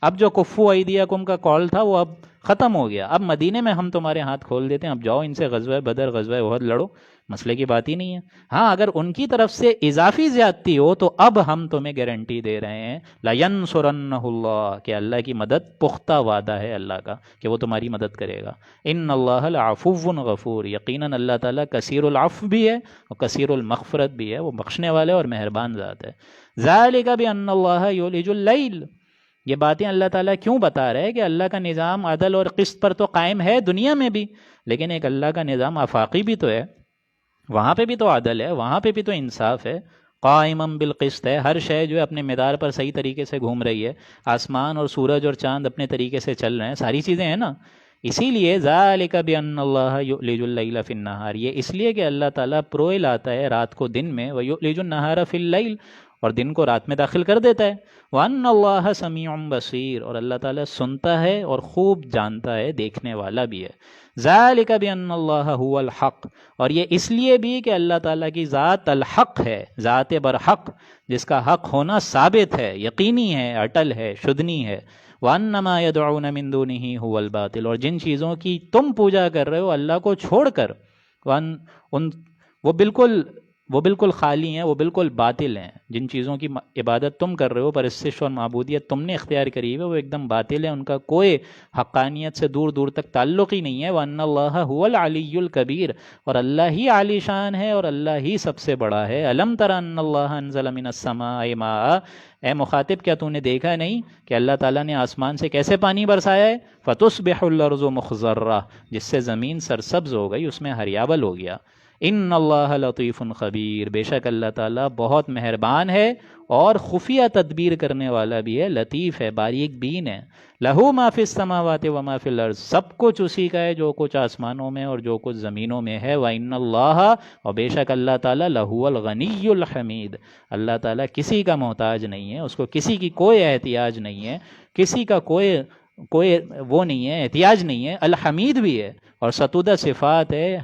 اب جو کفو ایدیکم کا کال تھا وہ اب ختم ہو گیا، اب مدینے میں ہم تمہارے ہاتھ کھول دیتے ہیں، اب جاؤ ان سے غزوہ بدر غزوہ احد لڑو، مسئلے کی بات ہی نہیں ہے۔ ہاں اگر ان کی طرف سے اضافی زیادتی ہو تو اب ہم تمہیں گارنٹی دے رہے ہیں لَيَنْصُرَنَّهُ اللَّهُ، کہ اللہ کی مدد پختہ وعدہ ہے اللہ کا کہ وہ تمہاری مدد کرے گا۔ ان اللہ لعفو غفور، یقیناً اللہ تعالیٰ کثیر العفو بھی ہے اور کثیر المغفرت بھی ہے، وہ بخشنے والے اور مہربان ذات ہے۔ ذَلِكَ بِأَنَّ اللَّهَ يُولِجُ اللَّيْلَ، یہ باتیں اللہ تعالیٰ کیوں بتا رہے ہیں کہ اللہ کا نظام عدل اور قسط پر تو قائم ہے دنیا میں بھی، لیکن ایک اللہ کا نظام آفاقی بھی تو ہے، وہاں پہ بھی تو عدل ہے، وہاں پہ بھی تو انصاف ہے، قائمًا بالقسط ہے، ہر شے جو ہے اپنے مدار پر صحیح طریقے سے گھوم رہی ہے، آسمان اور سورج اور چاند اپنے طریقے سے چل رہے ہیں، ساری چیزیں ہیں نا۔ اسی لیے ذالک بأن اللہ یولج اللیل فی النہار، یہ اس لیے کہ اللہ تعالیٰ پروئے لاتا ہے رات کو دن میں، ویولج النہار فی اللیل، اور دن کو رات میں داخل کر دیتا ہے، وَأَنَّ اللَّهَ سَمِيعٌ بَصِيرٌ، اور اللہ تعالیٰ سنتا ہے اور خوب جانتا ہے، دیکھنے والا بھی ہے۔ ذَلِكَ بِأَنَّ اللَّهَ هُوَ الْحَقُّ، اور یہ اس لیے بھی کہ اللہ تعالیٰ کی ذات الحق ہے، ذات برحق، جس کا حق ہونا ثابت ہے، یقینی ہے، اٹل ہے، شدنی ہے۔ وَأَنَّ مَا يَدْعُونَ مِن دُونِهِ هُوَ الْبَاطِلُ، اور جن چیزوں کی تم پوجا کر رہے ہو اللہ کو چھوڑ کر، وہ بالکل خالی ہیں، وہ بالکل باطل ہیں، جن چیزوں کی عبادت تم کر رہے ہو، پرستش اور معبودیت تم نے اختیار کری ہے، وہ ایک دم باطل ہے، ان کا کوئی حقانیت سے دور دور تک تعلق ہی نہیں ہے۔ وَأَنَّ اللَّهَ هُوَ الْعَلِيُّ الْكَبِيرُ، اور اللہ ہی عالی شان ہے اور اللہ ہی سب سے بڑا ہے۔ أَلَمْ تَرَ أَنَّ اللَّهَ أَنزَلَ مِنَ السَّمَاءِ مَاءً، اے مخاطب کیا تو نے دیکھا نہیں کہ اللہ تعالیٰ نے آسمان سے کیسے پانی برسایا ہے؟ فَتُصْبِحُ الْأَرْضُ مُخْضَرَّةً، جس سے زمین سرسبز ہو گئی، اس میں ہریابل ہو گیا۔ ان اللہ لطیف خبیر، بے شک اللہ تعالیٰ بہت مہربان ہے اور خفیہ تدبیر کرنے والا بھی ہے، لطیف ہے، باریک بین ہے۔ لہو ما فی السماوات و ما فی الارض، سب کچھ اسی کا ہے، جو کچھ آسمانوں میں اور جو کچھ زمینوں میں ہے۔ وَإِنَّ اللَّهَ، اور بے شک اللہ تعالیٰ، لَهُوَ الْغَنِيُّ الْحَمِيدُ، اللہ تعالیٰ کسی کا محتاج نہیں ہے، اس کو کسی کی کوئی احتیاج نہیں ہے، کسی کا کوئی وہ نہیں ہے، احتیاج نہیں ہے، الحمید بھی ہے اور ستودہ صفات ہے،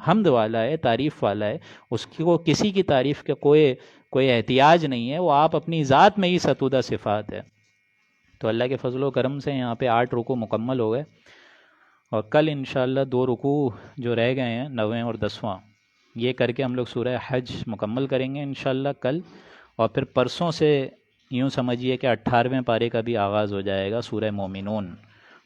حمد والا ہے، تعریف والا ہے، اس کو کسی کی تعریف کے کوئی احتیاج نہیں ہے، وہ آپ اپنی ذات میں ہی ستودہ صفات ہے۔ تو اللہ کے فضل و کرم سے یہاں پہ 8 رکوع مکمل ہو گئے، اور کل انشاءاللہ 2 رکوع جو رہ گئے ہیں، 9ویں اور 10واں، یہ کر کے ہم لوگ سورہ حج مکمل کریں گے انشاءاللہ کل، اور پھر پرسوں سے یوں سمجھیے کہ 18ویں پارے کا بھی آغاز ہو جائے گا، سورہ مومنون،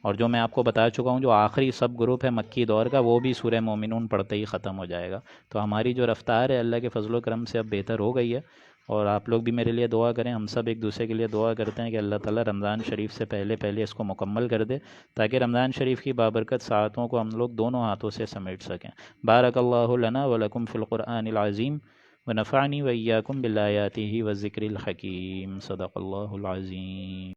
اور جو میں آپ کو بتا چکا ہوں جو آخری سب گروپ ہے مکی دور کا، وہ بھی سورہ مومنون پڑھتے ہی ختم ہو جائے گا۔ تو ہماری جو رفتار ہے اللہ کے فضل و کرم سے اب بہتر ہو گئی ہے، اور آپ لوگ بھی میرے لیے دعا کریں، ہم سب ایک دوسرے کے لیے دعا کرتے ہیں کہ اللہ تعالیٰ رمضان شریف سے پہلے اس کو مکمل کر دے، تاکہ رمضان شریف کی بابرکت ساعتوں کو ہم لوگ دونوں ہاتھوں سے سمیٹ سکیں۔ بارک اللہ لنا ولکم فی القرآن العظیم، ونفعنی وإیاکم بالآیاتہ والذکر الحکیم، صدق اللہ العظیم۔